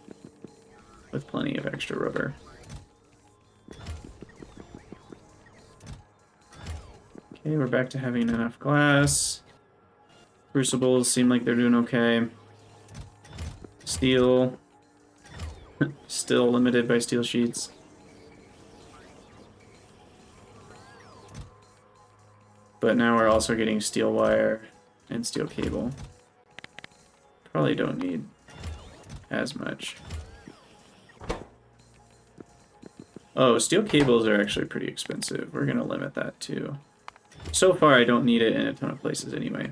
with plenty of extra rubber. Okay, we're back to having enough glass. Crucibles seem like they're doing okay. Steel, still limited by steel sheets. But now we're also getting steel wire and steel cable. Probably don't need as much. Oh, steel cables are actually pretty expensive. We're gonna limit that too. So far, I don't need it in a ton of places anyway.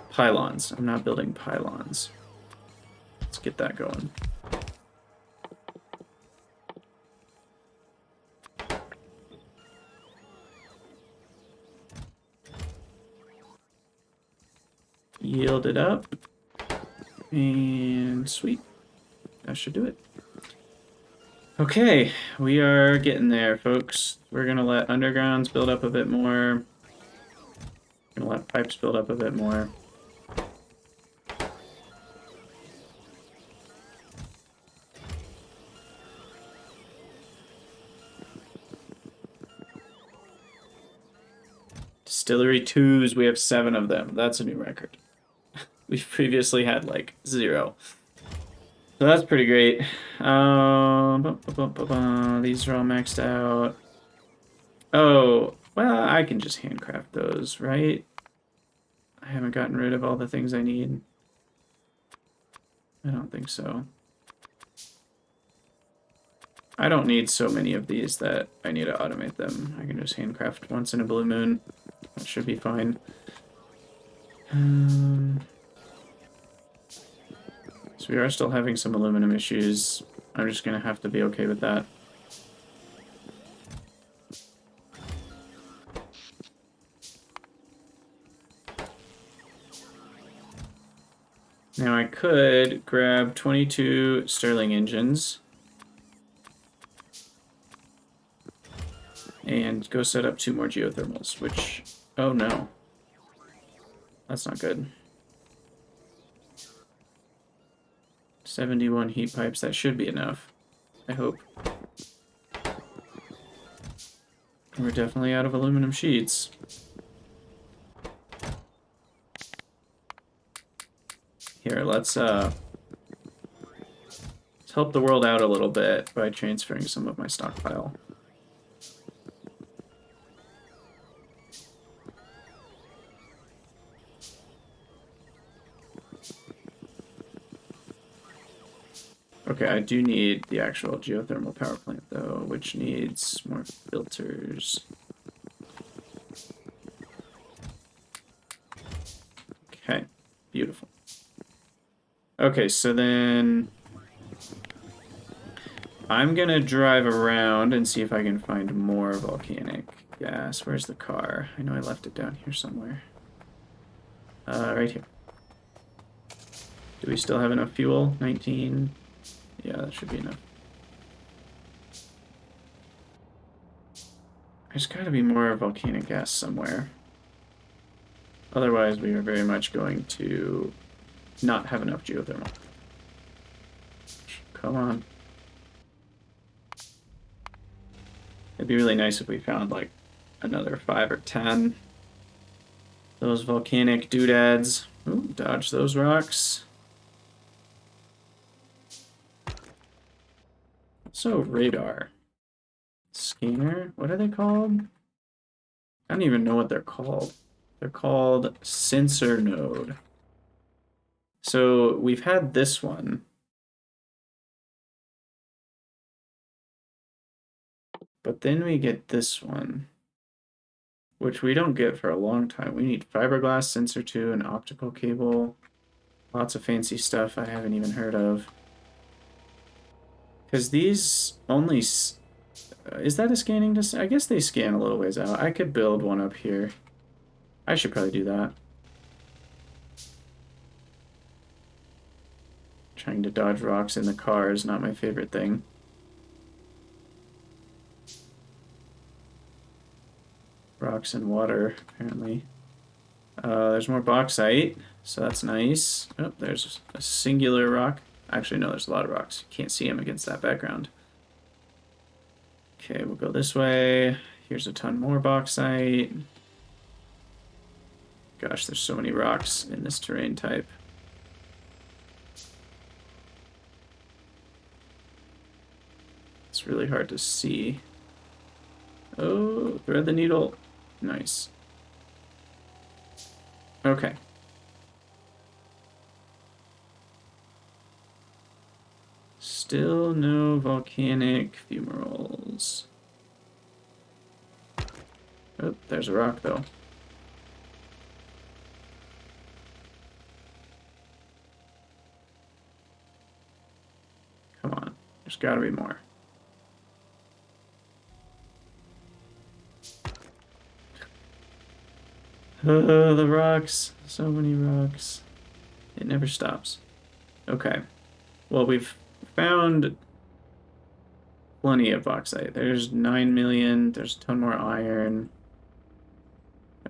Pylons. I'm not building pylons. Let's get that going. Yield it up. And sweet. That should do it. Okay, we are getting there, folks. We're gonna let undergrounds build up a bit more. Gonna let pipes build up a bit more. Distillery 2s, we have 7 of them. That's a new record. We've previously had like 0. So that's pretty great. These are all maxed out. Oh, well, I can just handcraft those, right? I haven't gotten rid of all the things I need. I don't think so. I don't need so many of these that I need to automate them. I can just handcraft once in a blue moon. That should be fine. So we are still having some aluminum issues. I'm just going to have to be okay with that. Now I could grab 22 Stirling engines and go set up 2 more geothermals, which, oh no, that's not good. 71 heat pipes, that should be enough, I hope. We're definitely out of aluminum sheets. Here, let's help the world out a little bit by transferring some of my stockpile. Okay, I do need the actual geothermal power plant, though, which needs more filters. Okay, beautiful. Okay, so then I'm gonna drive around and see if I can find more volcanic gas. Where's the car? I know I left it down here somewhere. Right here. Do we still have enough fuel? 19. Yeah, that should be enough. There's gotta be more volcanic gas somewhere. Otherwise, we are very much going to not have enough geothermal. Come on. It'd be really nice if we found like another 5 or 10. Those volcanic doodads. Ooh, dodge those rocks. So radar. Scanner? What are they called? I don't even know what they're called. They're called sensor node. So we've had this one. But then we get this one, which we don't get for a long time. We need fiberglass sensor 2, an optical cable, lots of fancy stuff I haven't even heard of. Because these only... is that a scanning distance? I guess they scan a little ways out. I could build one up here. I should probably do that. Trying to dodge rocks in the car is not my favorite thing. Rocks and water, apparently. There's more bauxite, so that's nice. Oh, there's a singular rock. Actually, no, there's a lot of rocks. You can't see them against that background. Okay, we'll go this way. Here's a ton more bauxite. Gosh, there's so many rocks in this terrain type. It's really hard to see. Oh, thread the needle. Nice. Okay. Still no volcanic fumaroles. Oh, there's a rock, though. Come on. There's gotta be more. The rocks. So many rocks. It never stops. Okay. Well, we've found plenty of bauxite. There's 9 million. There's a ton more iron.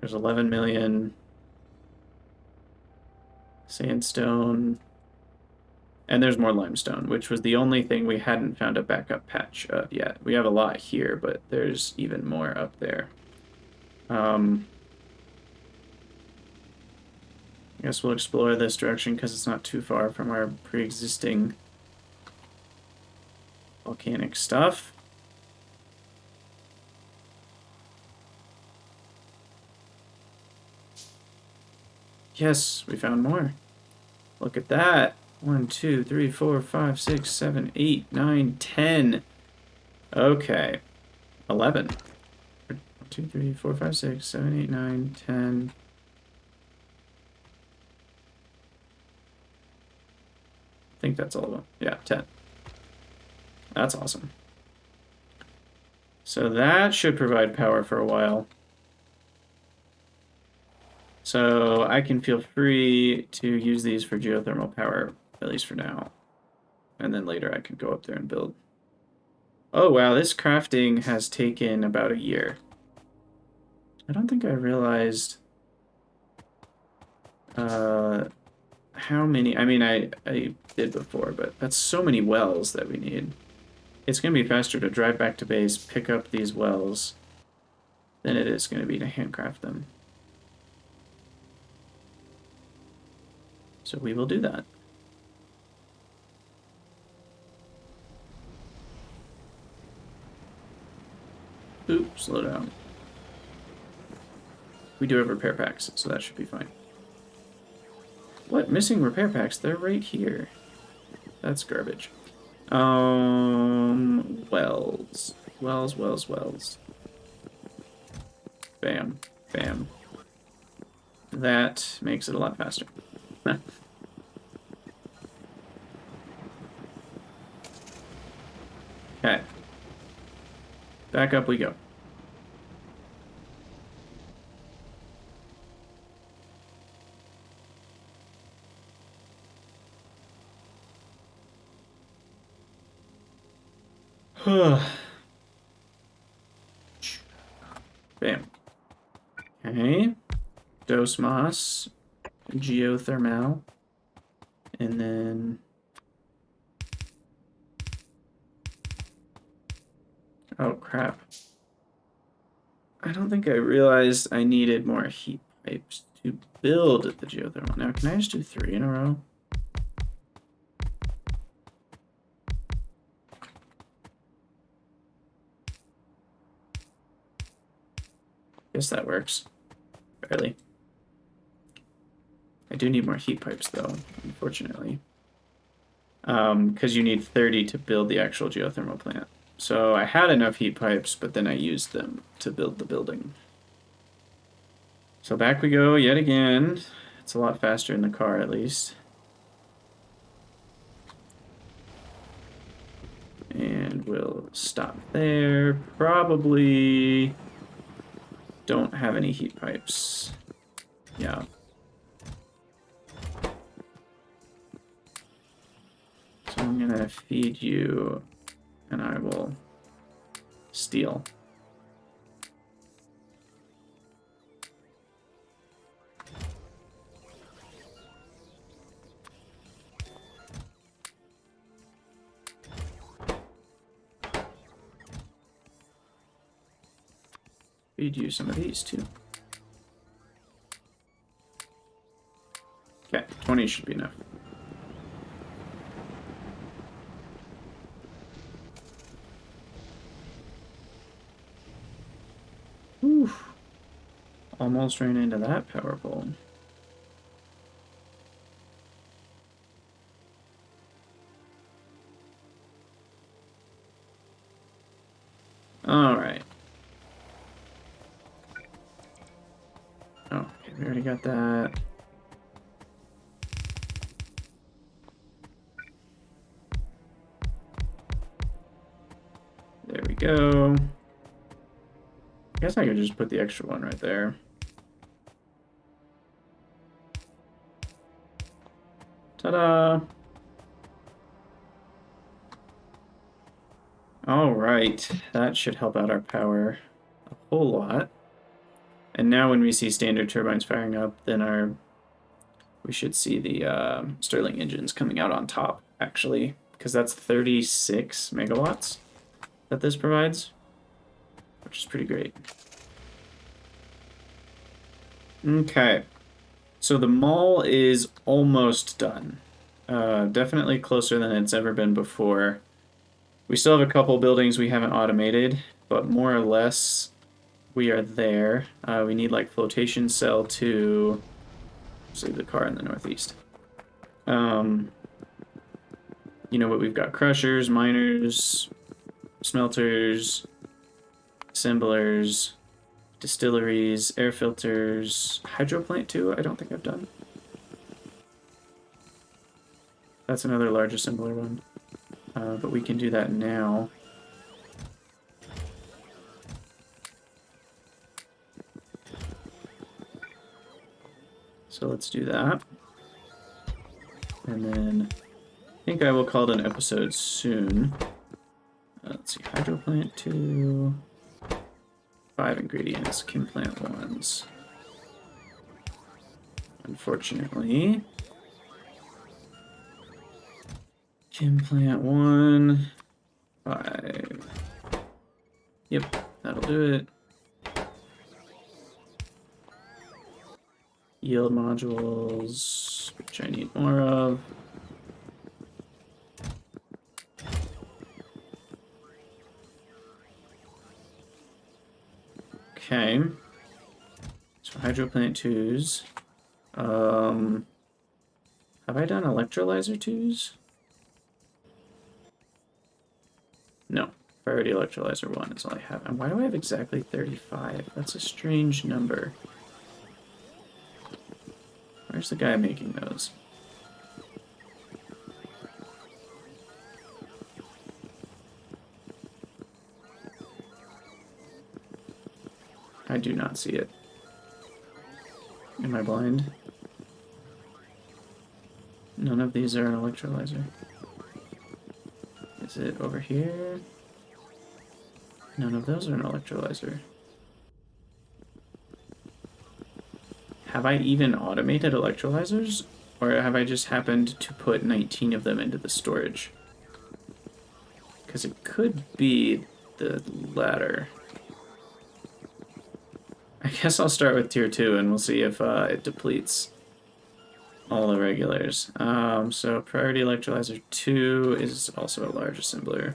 There's 11 million. Sandstone. And there's more limestone, which was the only thing we hadn't found a backup patch of yet. We have a lot here, but there's even more up there. I guess we'll explore this direction because it's not too far from our pre-existing volcanic stuff. Yes, we found more. Look at that. 1, 2, 3, 4, 5, 6, 7, 8, 9, 10. Okay. 11. 1, 2, 3, 4, 5, 6, 7, 8, 9, 10. I think that's all of them. Yeah, 10. That's awesome. So that should provide power for a while. So I can feel free to use these for geothermal power, at least for now. And then later I could go up there and build. Oh wow, this crafting has taken about a year. I don't think I realized how many... I mean, I did before, but that's so many wells that we need. It's going to be faster to drive back to base, pick up these wells, than it is going to be to handcraft them. So we will do that. Oops, slow down. We do have repair packs, so that should be fine. What? Missing repair packs? They're right here. That's garbage. Wells. Wells. Bam. Bam. That makes it a lot faster. Okay. Back up we go. Bam. Okay. Dosmos. Geothermal. And then... oh, crap. I don't think I realized I needed more heat pipes to build the geothermal. Now, can I just do 3 in a row? Guess that works. Barely. I do need more heat pipes, though, unfortunately. Because you need 30 to build the actual geothermal plant. So I had enough heat pipes, but then I used them to build the building. So back we go yet again. It's a lot faster in the car, at least. And we'll stop there. Probably don't have any heat pipes. Yeah. So I'm gonna feed you, and I will steal. Feed you some of these too. Okay, 20 should be enough. Oof. Almost ran into that power pole. Alright. Oh, okay, we already got that. There we go. I guess I could just put the extra one right there. Ta-da! Alright, that should help out our power a whole lot. And now when we see standard turbines firing up, then we should see the Stirling engines coming out on top, actually, because that's 36 megawatts that this provides, which is pretty great. Okay, so the mall is almost done. Definitely closer than it's ever been before. We still have a couple buildings we haven't automated, but more or less we are there. We need like flotation cell to save the car in the northeast. You know what, we've got crushers, miners, smelters, assemblers, distilleries, air filters, hydro plant too, I don't think I've done. That's another large assembler one. But we can do that now. So let's do that. And then I think I will call it an episode soon. Let's see, hydro plant 2, 5 ingredients, chem plant 1s. Unfortunately, chem plant 1, 5. Yep, that'll do it. Yield modules, which I need more of. Okay. So hydro plant 2s. Have I done electrolyzer 2s? No. Priority electrolyzer 1 is all I have. And why do I have exactly 35? That's a strange number. Where's the guy making those? I do not see it. Am I blind? None of these are an electrolyzer. Is it over here? None of those are an electrolyzer. Have I even automated electrolyzers? Or have I just happened to put 19 of them into the storage? Because it could be the latter. guess I'll start with tier 2 and we'll see if it depletes all the regulars. So priority electrolyzer 2 is also a large assembler.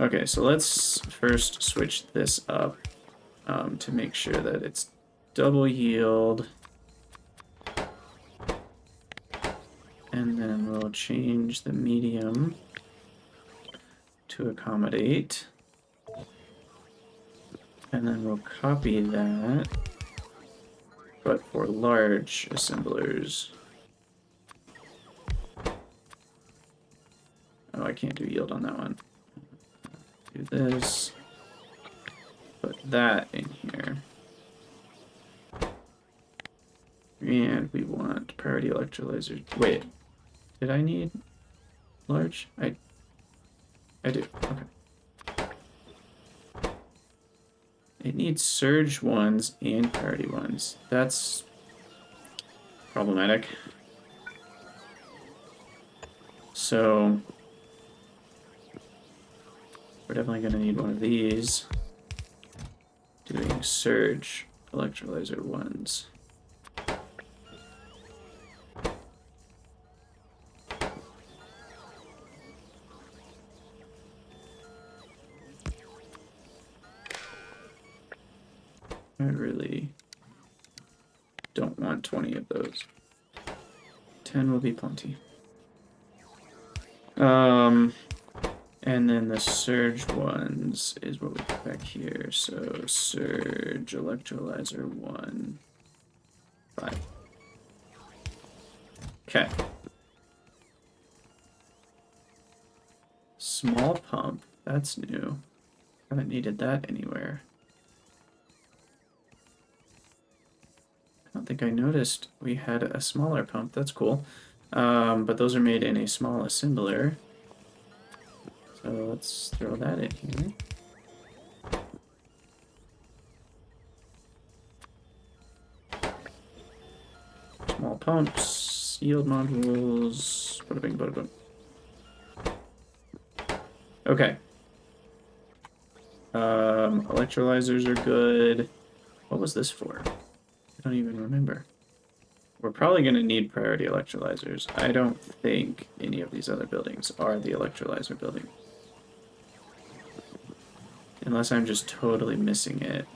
Okay, so let's first switch this up to make sure that it's double yield. And then we'll change the medium to accommodate. And then we'll copy that, but for large assemblers. Oh, I can't do yield on that one. Do this. Put that in here. And we want priority electrolyzer. Wait, did I need large? I do. Okay. It needs surge ones and priority ones. That's problematic. So we're definitely going to need one of these doing surge electrolyzer ones. I really don't want 20 of those. 10 will be plenty. And then the surge ones is what we put back here. So surge electrolyzer 1, 5. Okay. Small pump, that's new. Haven't needed that anywhere. I don't think I noticed we had a smaller pump. That's cool. But those are made in a small assembler. So let's throw that in here. Small pumps, yield modules, bada bing, bada bing. Okay. Electrolyzers are good. What was this for? I don't even remember. We're probably going to need priority electrolyzers. I don't think any of these other buildings are the electrolyzer building. Unless I'm just totally missing it.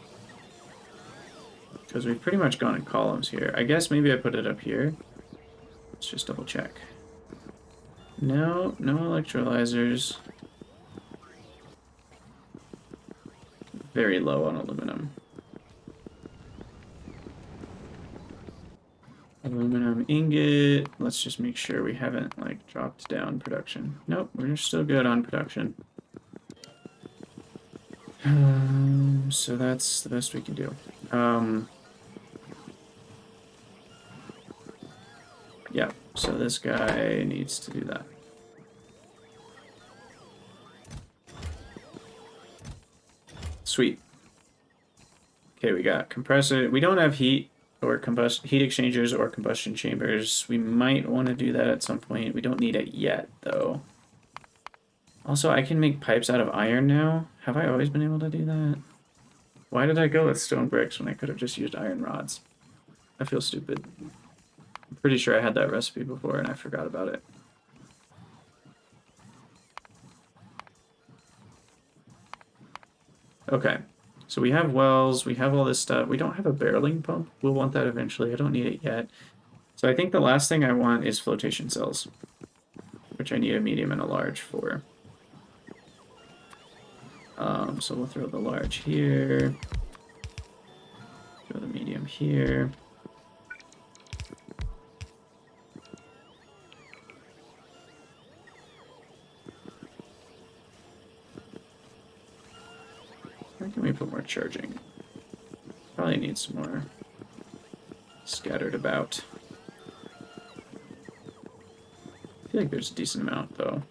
Because we've pretty much gone in columns here. I guess maybe I put it up here. Let's just double check. No, no electrolyzers. Very low on aluminum. Aluminum ingot. Let's just make sure we haven't like dropped down production. Nope, we're still good on production. So that's the best we can do. Yeah, so this guy needs to do that. Sweet. Okay, we got compressor. We don't have heat or heat exchangers or combustion chambers. We might want to do that at some point. We don't need it yet, though. Also, I can make pipes out of iron now. Have I always been able to do that? Why did I go with stone bricks when I could have just used iron rods? I feel stupid. I'm pretty sure I had that recipe before and I forgot about it. Okay, so we have wells, we have all this stuff. We don't have a barreling pump. We'll want that eventually. I don't need it yet. So I think the last thing I want is flotation cells, which I need a medium and a large for. So we'll throw the large here, throw the medium here. Where can we put more charging? Probably need some more scattered about. I feel like there's a decent amount, though.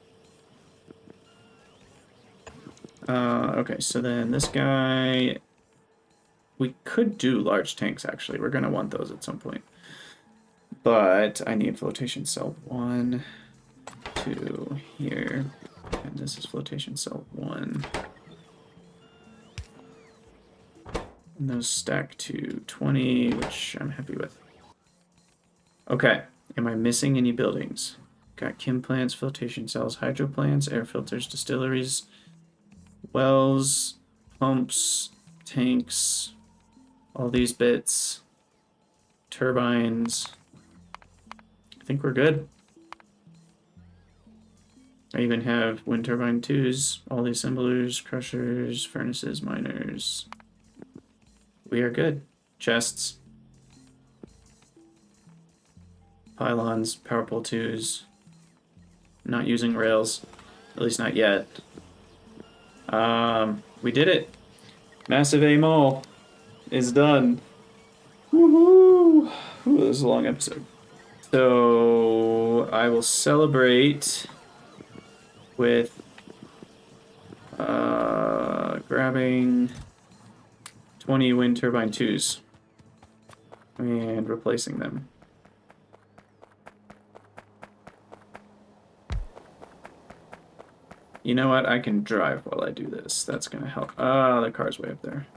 Okay, so then this guy... We could do large tanks, actually. We're going to want those at some point. But I need flotation cell 1, 2 here. And this is flotation cell 1. And those stack to 20, which I'm happy with. Okay, am I missing any buildings? Got chem plants, filtration cells, hydro plants, air filters, distilleries, wells, pumps, tanks, all these bits, turbines. I think we're good. I even have wind turbine 2s, all the assemblers, crushers, furnaces, miners. We are good. Chests. Pylons, power pole 2s. Not using rails, at least not yet. We did it. Massive AMOL is done. Woohoo! Ooh, this is a long episode. So I will celebrate with grabbing 20 wind turbine 2s and replacing them. You know what? I can drive while I do this. That's gonna help. Ah, the car's way up there.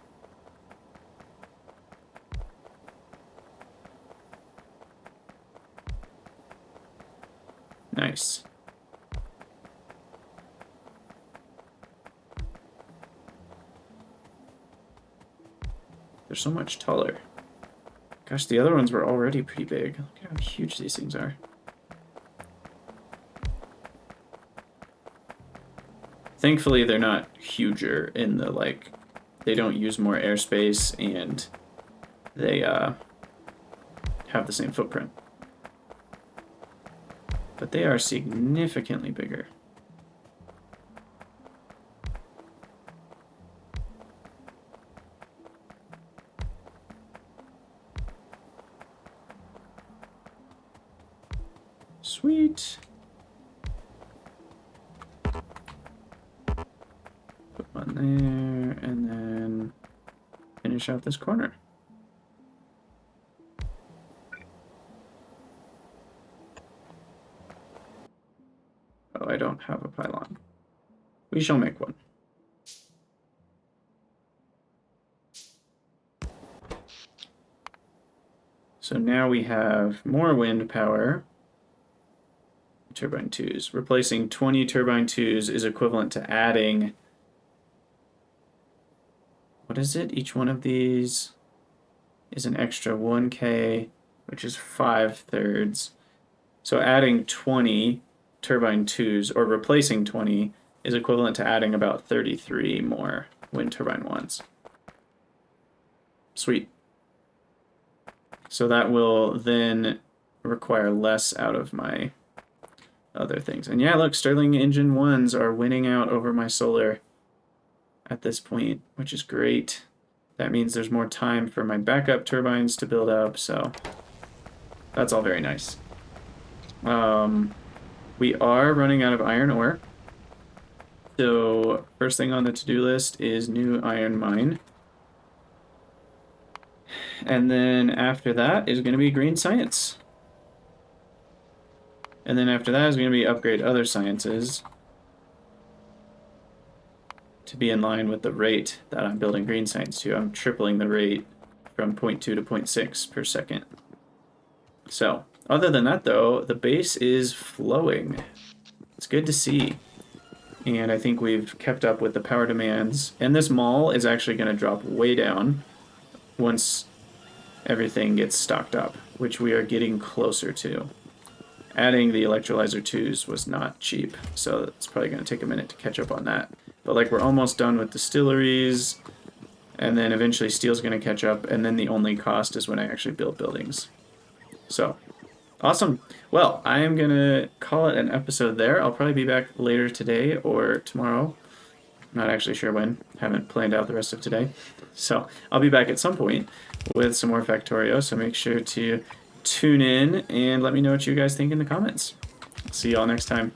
Nice. They're so much taller. Gosh, the other ones were already pretty big. Look at how huge these things are. Thankfully, they're not huger in the, like, they don't use more airspace and they have the same footprint. But they are significantly bigger. Sweet. Put one there, and then finish out this corner. Oh, I don't have a pylon. We shall make one. So now we have more wind power. Turbine 2s. Replacing 20 turbine 2s is equivalent to adding... What is it? Each one of these is an extra 1K, which is 5/3. So adding 20 turbine 2s, or replacing 20, is equivalent to adding about 33 more wind turbine 1s. Sweet. So that will then require less out of my other things. And yeah, look, Stirling engine 1s are winning out over my solar at this point, which is great. That means there's more time for my backup turbines to build up, so that's all very nice. We are running out of iron ore. So first thing on the to-do list is new iron mine. And then after that is going to be green science. And then after that is going to be upgrade other sciences to be in line with the rate that I'm building green science to. I'm tripling the rate from 0.2 to 0.6 per second. So, other than that though, the base is flowing. It's good to see. And I think we've kept up with the power demands. And this mall is actually going to drop way down once everything gets stocked up, which we are getting closer to. Adding the electrolyzer 2s was not cheap, so it's probably going to take a minute to catch up on that. But like we're almost done with distilleries, and then eventually steel's going to catch up, and then the only cost is when I actually build buildings. So, awesome. Well, I am going to call it an episode there. I'll probably be back later today or tomorrow. Not actually sure when. Haven't planned out the rest of today. So, I'll be back at some point with some more Factorio, so make sure to tune in and let me know what you guys think in the comments. See y'all next time.